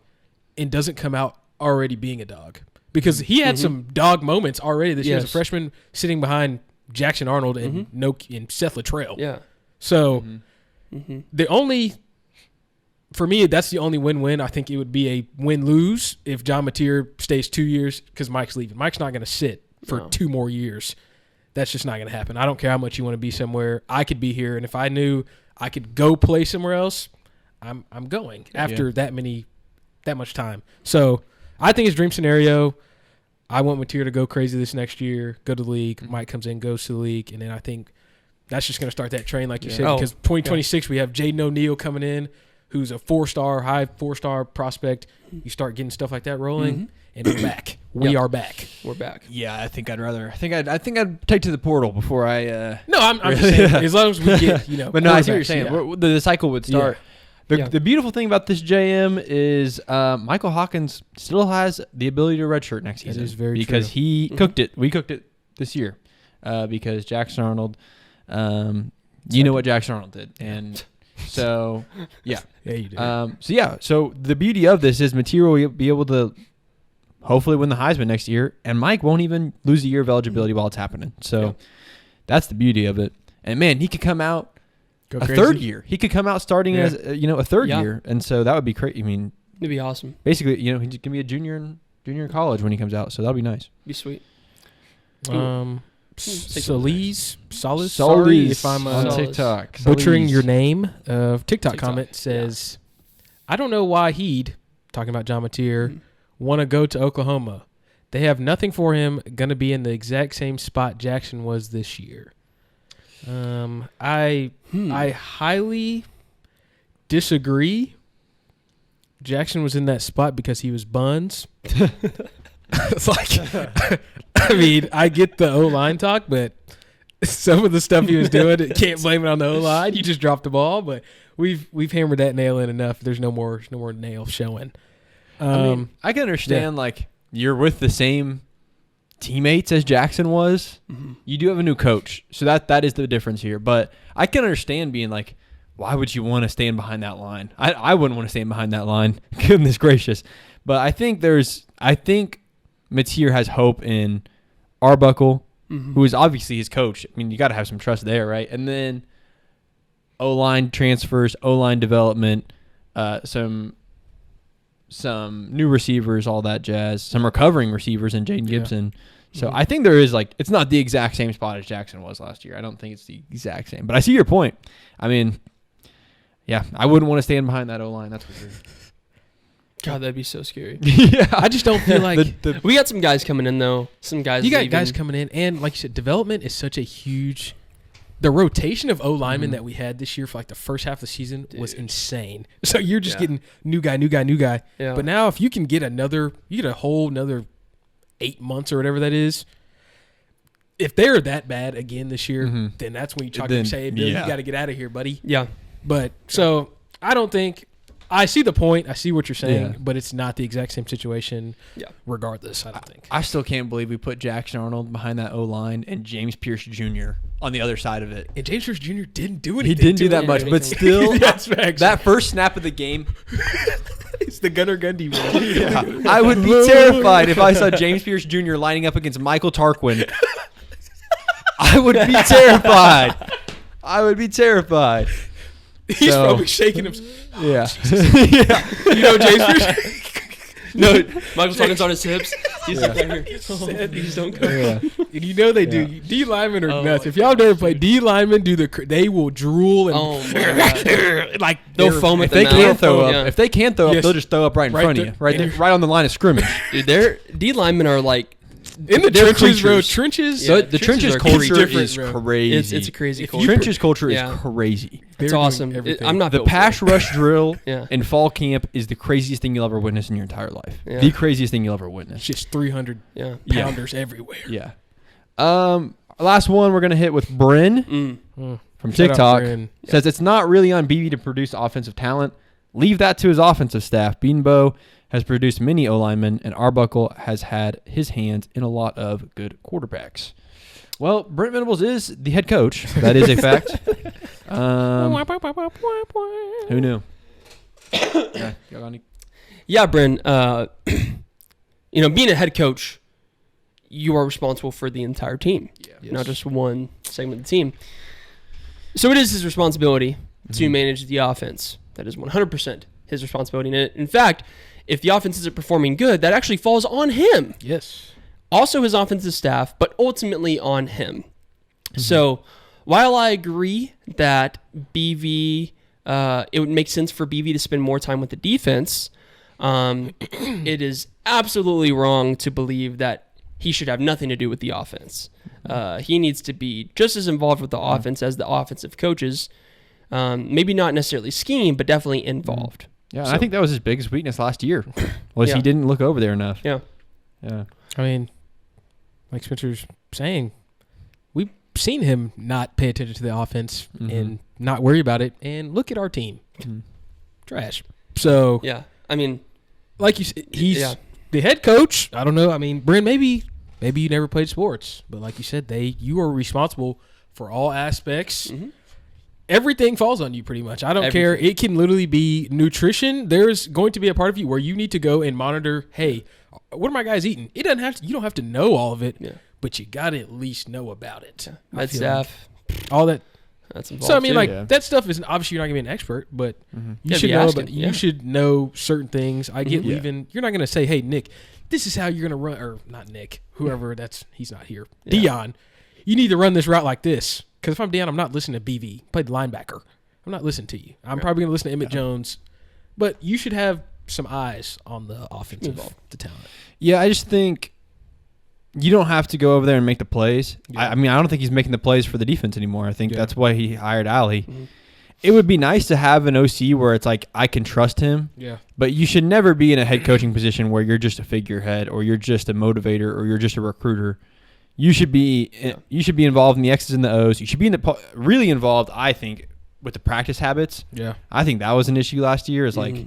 and doesn't come out already being a dog. Because he had some dog moments already this year as a freshman, sitting behind Jackson Arnold and Seth Luttrell. Yeah. So for me, that's the only win-win. I think it would be a win-lose if John Mateer stays 2 years because Mike's leaving. Mike's not going to sit for 2 more years. That's just not going to happen. I don't care how much you want to be somewhere. I could be here, and if I knew I could go play somewhere else, I'm going after that much time. So I think his dream scenario, I want Mateer to go crazy this next year, go to the league. Mike comes in, goes to the league, and then I think that's just going to start that train, like you said, because 2026 we have Jaden O'Neal coming in, who's a high 4-star prospect. You start getting stuff like that rolling, and we're back. We are back. We're back. Yeah, I think I'd take to the portal before I. No, I'm just saying, as long as we get, But no, I see what you're saying. The cycle would start. Yeah. The beautiful thing about this JM is Michael Hawkins still has the ability to redshirt next season. That is very because true. he cooked it. We cooked it this year because Jackson Arnold. You know what Jackson Arnold did, and so yeah, you do. So the beauty of this is Mateer will be able to hopefully win the Heisman next year, and Mike won't even lose a year of eligibility while it's happening. So that's the beauty of it. And man, he could come out third year. He could come out starting as a third year, and so that would be great. I mean, it'd be awesome. Basically, he's gonna be a junior in college when he comes out, so that'll be nice. Be sweet. Solis, sorry if I'm on TikTok butchering your name. TikTok comment says, I don't know why he'd, talking about John Mateer, want to go to Oklahoma. They have nothing for him, going to be in the exact same spot Jackson was this year. I highly disagree. Jackson was in that spot because he was buns. It's like, I mean, I get the O-line talk, but some of the stuff he was doing, can't blame it on the O-line. You just dropped the ball, but we've hammered that nail in enough. There's no more nail showing. I can understand like you're with the same teammates as Jackson was. Mm-hmm. You do have a new coach, so that is the difference here. But I can understand being like, why would you want to stand behind that line? I wouldn't want to stand behind that line. Goodness gracious. But I think Mateer has hope in Arbuckle, who is obviously his coach. I mean, you got to have some trust there, right? And then O-line transfers, O-line development, some new receivers, all that jazz, some recovering receivers in Jaden Gibson. So I think there is it's not the exact same spot as Jackson was last year. I don't think it's the exact same. But I see your point. I mean, yeah, I wouldn't want to stand behind that O-line. That's for sure. God, that'd be so scary. Yeah, I just don't feel like we got some guys coming in though. Some guys. You got guys coming in, and like you said, development is such a huge. The rotation of O linemen that we had this year for the first half of the season was insane. So you're just getting new guy. Yeah. But now if you can get a whole another 8 months or whatever that is. If they're that bad again this year, then that's when you talk and say, Bill, you got to get out of here, buddy. Yeah. But so I don't think. I see the point. I see what you're saying, but it's not the exact same situation. Yeah. Regardless, I don't think. I still can't believe we put Jackson Arnold behind that O-line and James Pierce Jr. on the other side of it. And James Pierce Jr. didn't do anything. He didn't do that much, but still, that first snap of the game. It's the Gunnar Gundy one. Yeah. I would be terrified if I saw James Pierce Jr. lining up against Michael Tarquin. I would be terrified. He's probably shaking him. Yeah. You know James Pierce? No, Michael Tarquin's on his hips. He's like, these don't go. Yeah. And you know they do. D linemen are nuts. If y'all never play D linemen, they will drool and they'll foam at the mouth. If they can't throw up, they'll just throw up right in front of you, right on the line of scrimmage. Dude, their D linemen are in the trenches, bro. Trenches. Yeah, the trenches culture is crazy. It's a crazy culture. Trenches culture is crazy. It's awesome. I'm not the pass rush drill in fall camp is the craziest thing you'll ever witness in your entire life. Yeah. The craziest thing you'll ever witness. Just 300 pounders everywhere. Yeah. Last one we're gonna hit with Bryn from TikTok. Says it's not really on BB to produce offensive talent. Leave that to his offensive staff. Beanbo has produced many O-linemen, and Arbuckle has had his hands in a lot of good quarterbacks. Well, Brent Venables is the head coach. That is a fact. Who knew? Yeah, Bryn. Being a head coach, you are responsible for the entire team, not just one segment of the team. So it is his responsibility to manage the offense. That is 100% his responsibility. And in fact, if the offense isn't performing good, that actually falls on him. Yes. Also his offensive staff, but ultimately on him. So while I agree that BV, it would make sense for BV to spend more time with the defense, it is absolutely wrong to believe that he should have nothing to do with the offense. He needs to be just as involved with the offense as the offensive coaches. Maybe not necessarily scheme, but definitely involved. Yeah, so, I think that was his biggest weakness last year, was he didn't look over there enough. Yeah. Yeah. I mean, like Spencer's saying, we've seen him not pay attention to the offense and not worry about it. And look at our team. Trash. So, yeah. I mean, like you said, he's the head coach. I don't know. I mean, Brent, maybe you never played sports, but like you said, you are responsible for all aspects. Everything falls on you pretty much. I don't care. It can literally be nutrition. There's going to be a part of you where you need to go and monitor, hey, what are my guys eating? You don't have to know all of it, but you got to at least know about it. Med staff. All that. That's involved. So, I mean, that stuff is obviously you're not going to be an expert, but you should know you should know certain things. I get leaving. You're not going to say, hey, Nick, this is how you're going to run, or not Nick, whoever he's not here. Dion, you need to run this route like this. Because if I'm Dion, I'm not listening to BV. Played linebacker. I'm not listening to you. I'm probably going to listen to Emmett Jones. But you should have some eyes on the offensive the talent. Yeah, I just think you don't have to go over there and make the plays. I mean, I don't think he's making the plays for the defense anymore. I think that's why he hired Ali. It would be nice to have an OC where it's like, I can trust him. Yeah. But you should never be in a head coaching position where you're just a figurehead or you're just a motivator or you're just a recruiter. You should be involved in the X's and the O's. You should be really involved, I think, with the practice habits. Yeah. I think that was an issue last year. Is like,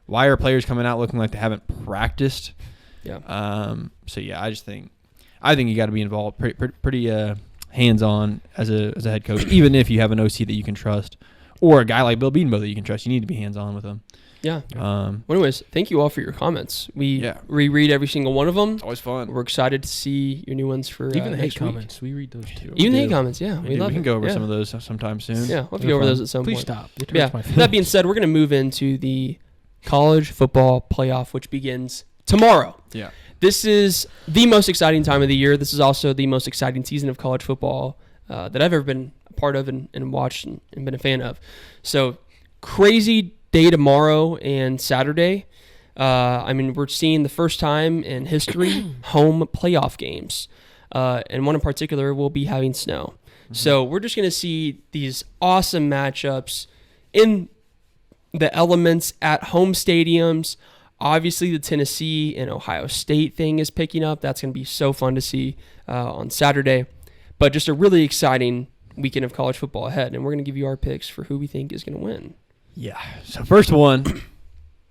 why are players coming out looking like they haven't practiced? Yeah. So yeah, I think you got to be involved, pretty hands-on as a head coach, even if you have an OC that you can trust, or a guy like Bill Bedenbaugh that you can trust. You need to be hands-on with him. Yeah. Well, anyways, thank you all for your comments. We reread every single one of them. It's always fun. We're excited to see your new ones for even the hate next comments. We read those too. Even the hate comments, yeah. We love We can it. go over some of those sometime soon. Yeah, we'll have to go over those at some Please point. stop. Yeah. That being said, we're going to move into the college football playoff, which begins tomorrow. Yeah. This is the most exciting time of the year. This is also the most exciting season of college football that I've ever been a part of and watched and been a fan of. So crazy day tomorrow and Saturday. We're seeing the first time in history home playoff games. And one in particular will be having snow. Mm-hmm. So we're just going to see these awesome matchups in the elements at home stadiums. Obviously, the Tennessee and Ohio State thing is picking up. That's going to be so fun to see on Saturday. But just a really exciting weekend of college football ahead. And we're going to give you our picks for who we think is going to win. Yeah. So first one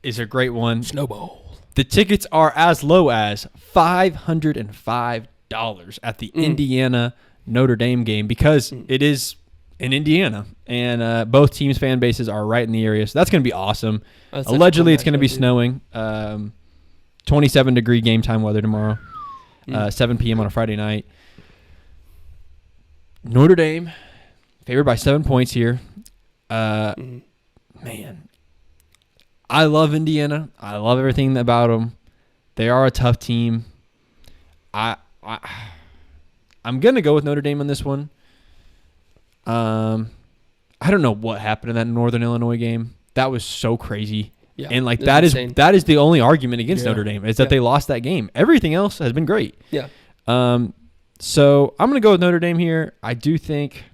is a great one. Snowball. The tickets are as low as $505 at the Indiana Notre Dame game because it is in Indiana, and both teams' fan bases are right in the area, so that's going to be awesome. Allegedly, it's going to be snowing. 27-degree game time weather tomorrow, 7 p.m. on a Friday night. Notre Dame favored by 7 points here. Man, I love Indiana. I love everything about them. They are a tough team. I'm going to go with Notre Dame on this one. I don't know what happened in that Northern Illinois game. That was so crazy. Yeah, and like that is the only argument against Notre Dame is that they lost that game. Everything else has been great. Yeah. So I'm going to go with Notre Dame here. I think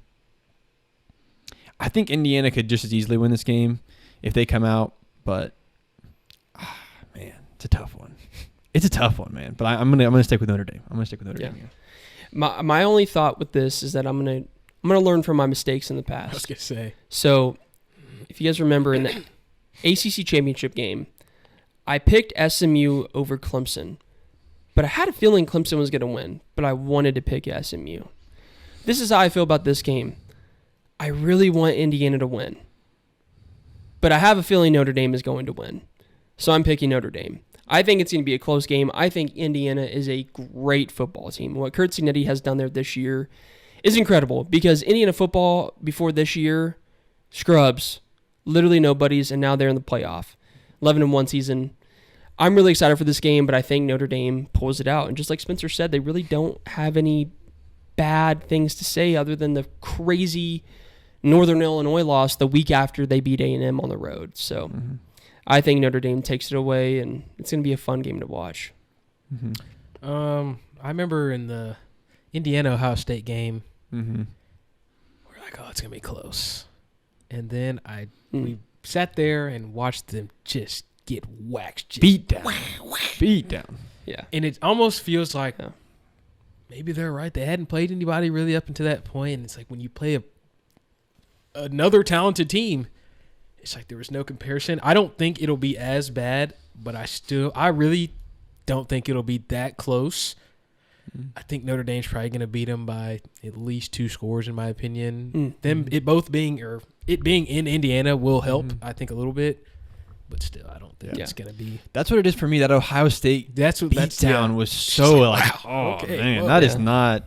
Indiana could just as easily win this game if they come out, but man, it's a tough one. It's a tough one, man. But I'm gonna stick with Notre Dame. I'm gonna stick with Notre Dame here. My only thought with this is that I'm gonna learn from my mistakes in the past. I was gonna say. So, if you guys remember in the ACC championship game, I picked SMU over Clemson, but I had a feeling Clemson was gonna win, but I wanted to pick SMU. This is how I feel about this game. I really want Indiana to win, but I have a feeling Notre Dame is going to win, so I'm picking Notre Dame. I think it's going to be a close game. I think Indiana is a great football team. What Kurt Signetti has done there this year is incredible because Indiana football before this year, scrubs, literally nobodies, and now they're in the playoff. 11-1 season. I'm really excited for this game, but I think Notre Dame pulls it out. And just like Spencer said, they really don't have any bad things to say other than the crazy Northern Illinois loss the week after they beat A&M on the road. So I think Notre Dame takes it away, and it's going to be a fun game to watch. I remember in the Indiana-Ohio State game, we're like, oh, it's going to be close. And then we sat there and watched them just get waxed. Beat down. Yeah. And it almost feels like maybe they're right. They hadn't played anybody really up until that point. And it's like when you play another talented team, it's like there was no comparison. I don't think it'll be as bad, but I really don't think it'll be that close. I think Notre Dame's probably going to beat them by at least 2 scores, in my opinion. It being in Indiana will help, I think, a little bit. But still, I don't think it's going to be. That's what it is for me. That Ohio State beatdown was so like, wow. Okay, man, that's not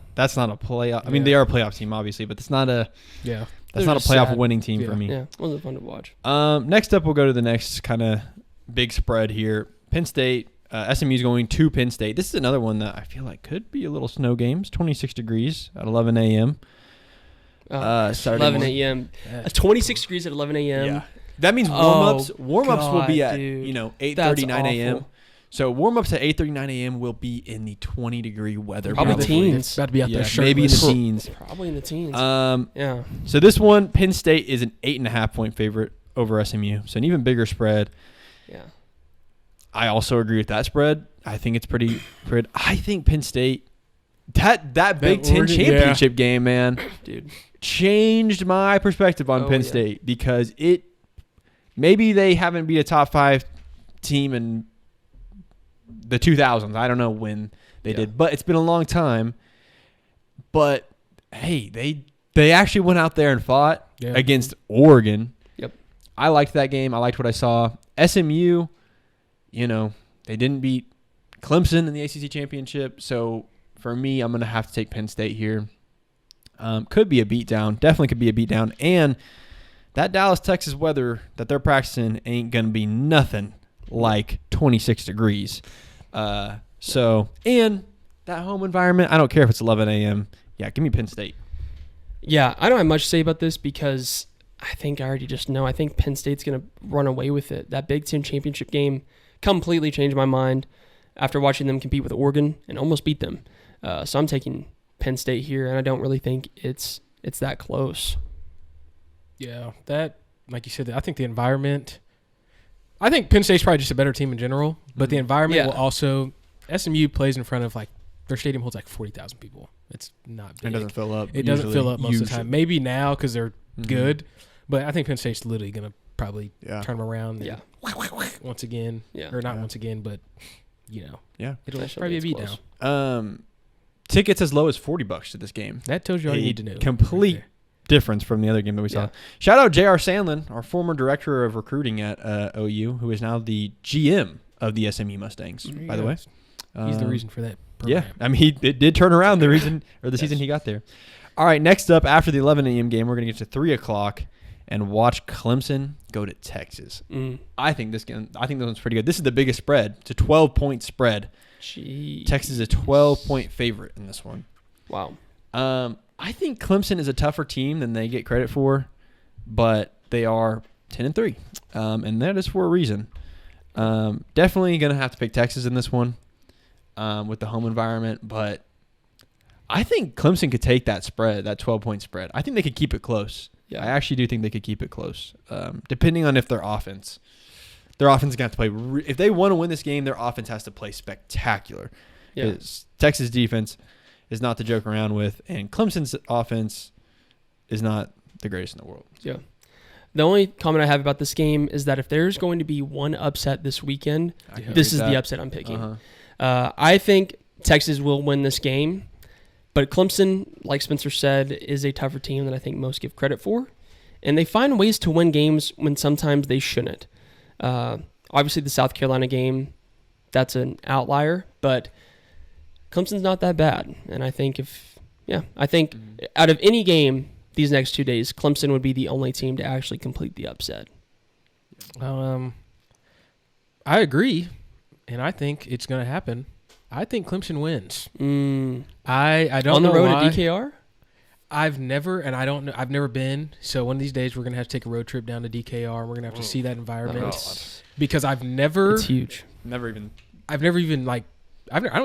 a playoff. I mean, they are a playoff team, obviously, but it's not a. Yeah. That's not a playoff winning team for me. Yeah, it wasn't fun to watch. Next up, we'll go to the next kind of big spread here. Penn State, SMU's going to Penn State. This is another one that I feel like could be a little snow game. It's 26 degrees at 11 a.m. Saturday 11 a.m. 26 degrees at 11 a.m. Yeah. That means warm-ups. Warm-ups will be at, dude. 8:30, 9 a.m. So warm-ups at 8:30, 9 a.m. will be in the 20-degree weather. Probably teens. About to be out there. Maybe in the teens. Probably in the teens. Yeah. So this one, Penn State is an 8.5-point favorite over SMU. So an even bigger spread. Yeah. I also agree with that spread. I think it's pretty good. I think Penn State That Big Ten championship game, man, dude, changed my perspective on Penn State because maybe they haven't beat a top 5 team in the 2000s. I don't know when they did, but it's been a long time. But hey, they actually went out there and fought against Oregon. Yep. I liked that game. I liked what I saw. SMU, they didn't beat Clemson in the ACC championship. So for me, I'm going to have to take Penn State here. Could be a beatdown. Definitely could be a beatdown. And that Dallas, Texas weather that they're practicing ain't going to be nothing like 26 degrees. And that home environment, I don't care if it's 11 a.m. Yeah, give me Penn State. Yeah, I don't have much to say about this because I think I already just know. I think Penn State's going to run away with it. That Big Ten championship game completely changed my mind after watching them compete with Oregon and almost beat them. So I'm taking Penn State here, and I don't really think it's that close. Yeah, that, like you said, I think the environment. I think Penn State's probably just a better team in general, but the environment will also. SMU plays in front of their stadium holds 40,000 people. It's not big. It doesn't fill up. It doesn't fill up most of the time. Maybe now because they're good, but I think Penn State's literally going to probably turn them around. Yeah. Once again. Yeah. Or not once again, but it'll probably be a beatdown. Tickets as low as $40 to this game. That tells you all you need to know. Complete difference from the other game that we saw. Shout out J.R. Sandlin, our former director of recruiting at OU, who is now the GM of the SMU Mustangs, by the way. He's the reason for that program. Yeah, I mean, it did turn around the reason or the season he got there. All right, next up, after the 11 a.m. game, we're going to get to 3 o'clock and watch Clemson go to Texas. I think this one's pretty good. This is the biggest spread. It's a 12-point spread. Jeez. Texas is a 12-point favorite in this one. Wow. I think Clemson is a tougher team than they get credit for, but they are 10-3, and that is for a reason. Definitely going to have to pick Texas in this one with the home environment, but I think Clemson could take that spread, that 12-point spread. I think they could keep it close. Yeah. I actually do think they could keep it close, depending on if their offense is going to have to play. If they want to win this game, their offense has to play spectacular. Yeah. Texas defense is not to joke around with, and Clemson's offense is not the greatest in the world. Yeah. The only comment I have about this game is that if there's going to be one upset this weekend, this is the upset I'm picking. I think Texas will win this game, but Clemson, like Spencer said, is a tougher team than I think most give credit for, and they find ways to win games when sometimes they shouldn't. Obviously, the South Carolina game, that's an outlier, but Clemson's not that bad, and I think out of any game these next 2 days, Clemson would be the only team to actually complete the upset. I agree, and I think it's going to happen. I think Clemson wins. I don't know on the road why. to DKR. I've never been. So one of these days we're going to have to take a road trip down to DKR. We're going to have to see that environment because I've never. It's huge. I don't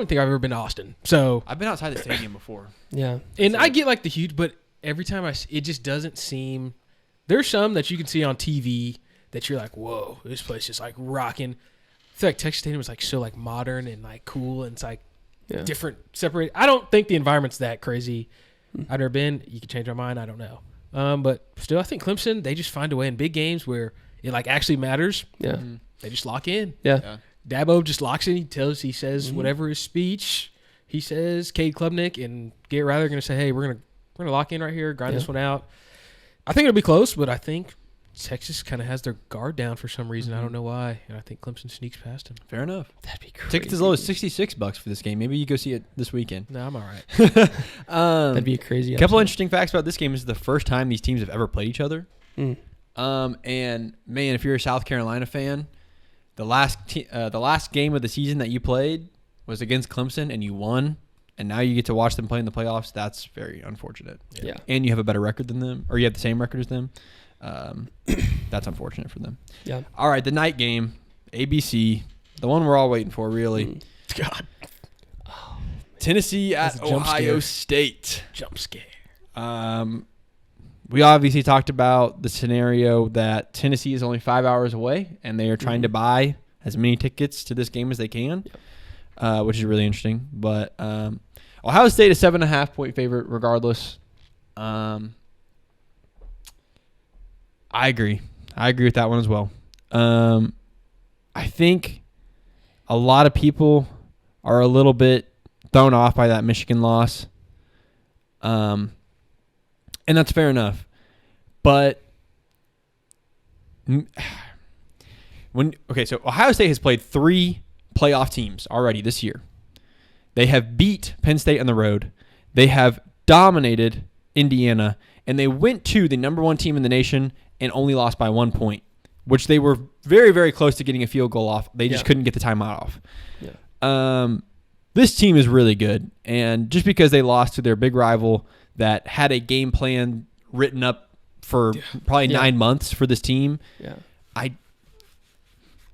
think I've ever been to Austin. So I've been outside the stadium before. Yeah, and I get the huge, but every time it just doesn't seem. There's some that you can see on TV that you're like, whoa, this place is rocking. I feel like Texas Stadium is so modern and cool, and it's different, separate. I don't think the environment's that crazy. I've never been. You can change my mind. I don't know. But still, I think Clemson, they just find a way in big games where it actually matters. Yeah, they just lock in. Yeah. Dabo just locks in. He says whatever his speech. He says Cade Klubnik and Garrett Riley are going to say, hey, we're gonna lock in right here, grind this one out. I think it'll be close, but I think Texas kind of has their guard down for some reason. I don't know why, and I think Clemson sneaks past them. Fair enough. That'd be crazy. Tickets as low as $66 for this game. Maybe you go see it this weekend. No, I'm all right. That'd be a crazy. A couple interesting facts about this game is the first time these teams have ever played each other. And man, if you're a South Carolina fan, the last game of the season that you played was against Clemson and you won, and now you get to watch them play in the playoffs. That's very unfortunate. Yeah. And you have a better record than them, or you have the same record as them. That's unfortunate for them. Yeah. All right, the night game, ABC, the one we're all waiting for, really. God. Tennessee at Ohio State. Jump scare. We obviously talked about the scenario that Tennessee is only 5 hours away, and they are trying to buy as many tickets to this game as they can, which is really interesting. But Ohio State is 7.5-point favorite regardless. I agree. I agree with that one as well. I think a lot of people are a little bit thrown off by that Michigan loss. And that's fair enough. But so Ohio State has played 3 playoff teams already this year. They have beat Penn State on the road. They have dominated Indiana, and they went to the number 1 team in the nation and only lost by 1 point, which they were very, very close to getting a field goal off. They just couldn't get the timeout off. Yeah. This team is really good, and just because they lost to their big rival that had a game plan written up for probably 9 months for this team,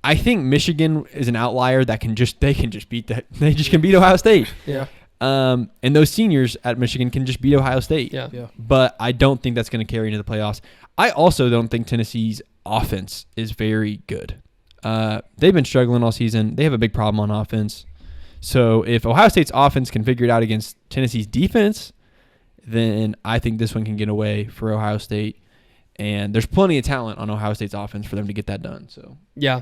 I think Michigan is an outlier that can just beat that. They just can beat Ohio State. Yeah. And those seniors at Michigan can just beat Ohio State. Yeah. But I don't think that's going to carry into the playoffs. I also don't think Tennessee's offense is very good. They've been struggling all season. They have a big problem on offense. So if Ohio State's offense can figure it out against Tennessee's defense, then I think this one can get away for Ohio State. And there's plenty of talent on Ohio State's offense for them to get that done. So yeah,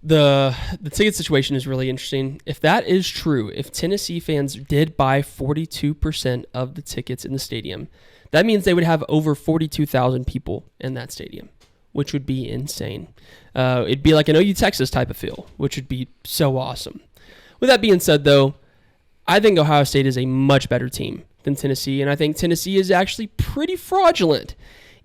the ticket situation is really interesting. If that is true, if Tennessee fans did buy 42% of the tickets in the stadium, that means they would have over 42,000 people in that stadium, which would be insane. It'd be like an OU Texas type of feel, which would be so awesome. With that being said, though, I think Ohio State is a much better team than Tennessee, and I think Tennessee is actually pretty fraudulent.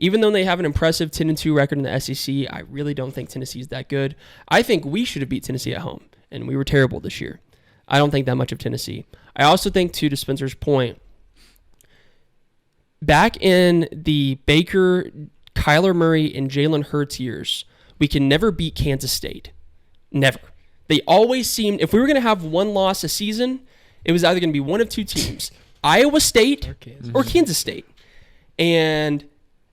Even though they have an impressive 10-2 record in the SEC, I really don't think Tennessee is that good. I think we should have beat Tennessee at home, and we were terrible this year. I don't think that much of Tennessee. I also think, too, to Spencer's point, back in the Baker, Kyler Murray, and Jalen Hurts years, we can never beat Kansas State. Never. They always seemed, if we were going to have one loss a season, it was either going to be one of 2 teams, Iowa State or Kansas State. And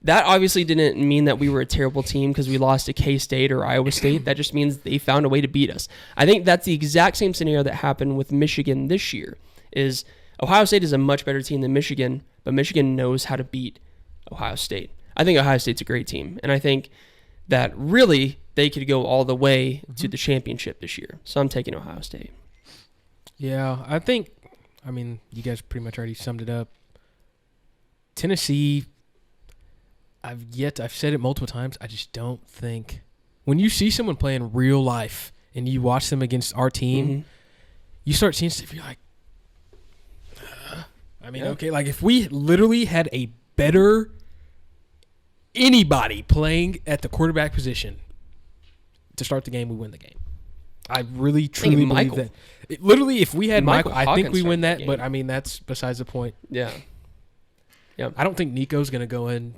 that obviously didn't mean that we were a terrible team because we lost to K-State or Iowa State. That just means they found a way to beat us. I think that's the exact same scenario that happened with Michigan this year. Is Ohio State is a much better team than Michigan, but Michigan knows how to beat Ohio State. I think Ohio State's a great team, and I think that really they could go all the way to the championship this year. So I'm taking Ohio State. Yeah, I mean, you guys pretty much already summed it up. Tennessee, I've said it multiple times, I just don't think when you see someone play in real life and you watch them against our team, you start seeing stuff, you're like, okay, like if we literally had a better anybody playing at the quarterback position to start the game, we win the game. I really, truly believe that. Literally, if we had Michael, I think we win that, but I mean, that's besides the point. Yeah. I don't think Nico's going to go in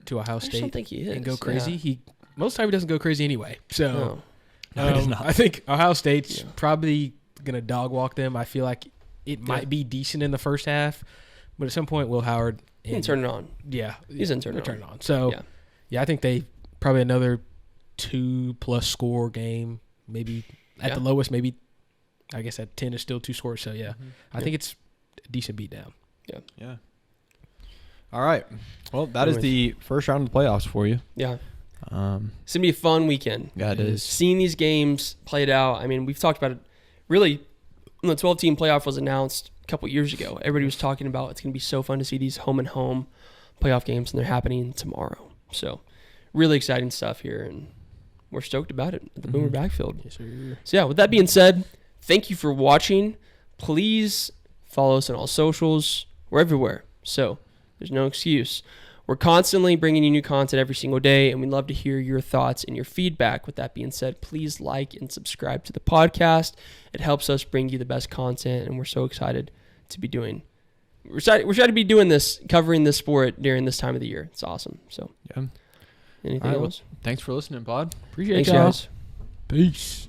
to Ohio State don't think he is. and go crazy. Most of the time he doesn't go crazy anyway. So No, he does not. I think Ohio State's probably going to dog walk them. I feel like it might be decent in the first half, but at some point Will Howard he can turn it on. Yeah. He's going to turn it on. So, I think they probably another 2+ score game, maybe at the lowest, maybe I guess at 10 is still 2 scores. So, I think it's a decent beatdown. Yeah. All right. Well, that is the first round of the playoffs for you. Yeah. It's going to be a fun weekend. Yeah, it is. Seeing these games played out, I mean, we've talked about it. Really, when the 12-team playoff was announced a couple years ago, everybody was talking about it's going to be so fun to see these home-and-home playoff games, and they're happening tomorrow. So, really exciting stuff here, and we're stoked about it at the Boomer Backfield. Yes, sir. So, with that being said, thank you for watching. Please follow us on all socials. We're everywhere. So, there's no excuse. We're constantly bringing you new content every single day, and we'd love to hear your thoughts and your feedback. With that being said, please like and subscribe to the podcast. It helps us bring you the best content, and we're so excited to be doing. We're excited to be doing this, covering this sport during this time of the year. It's awesome. So, anything else? Thanks for listening, Pod. Appreciate it, Thanks, guys. Peace.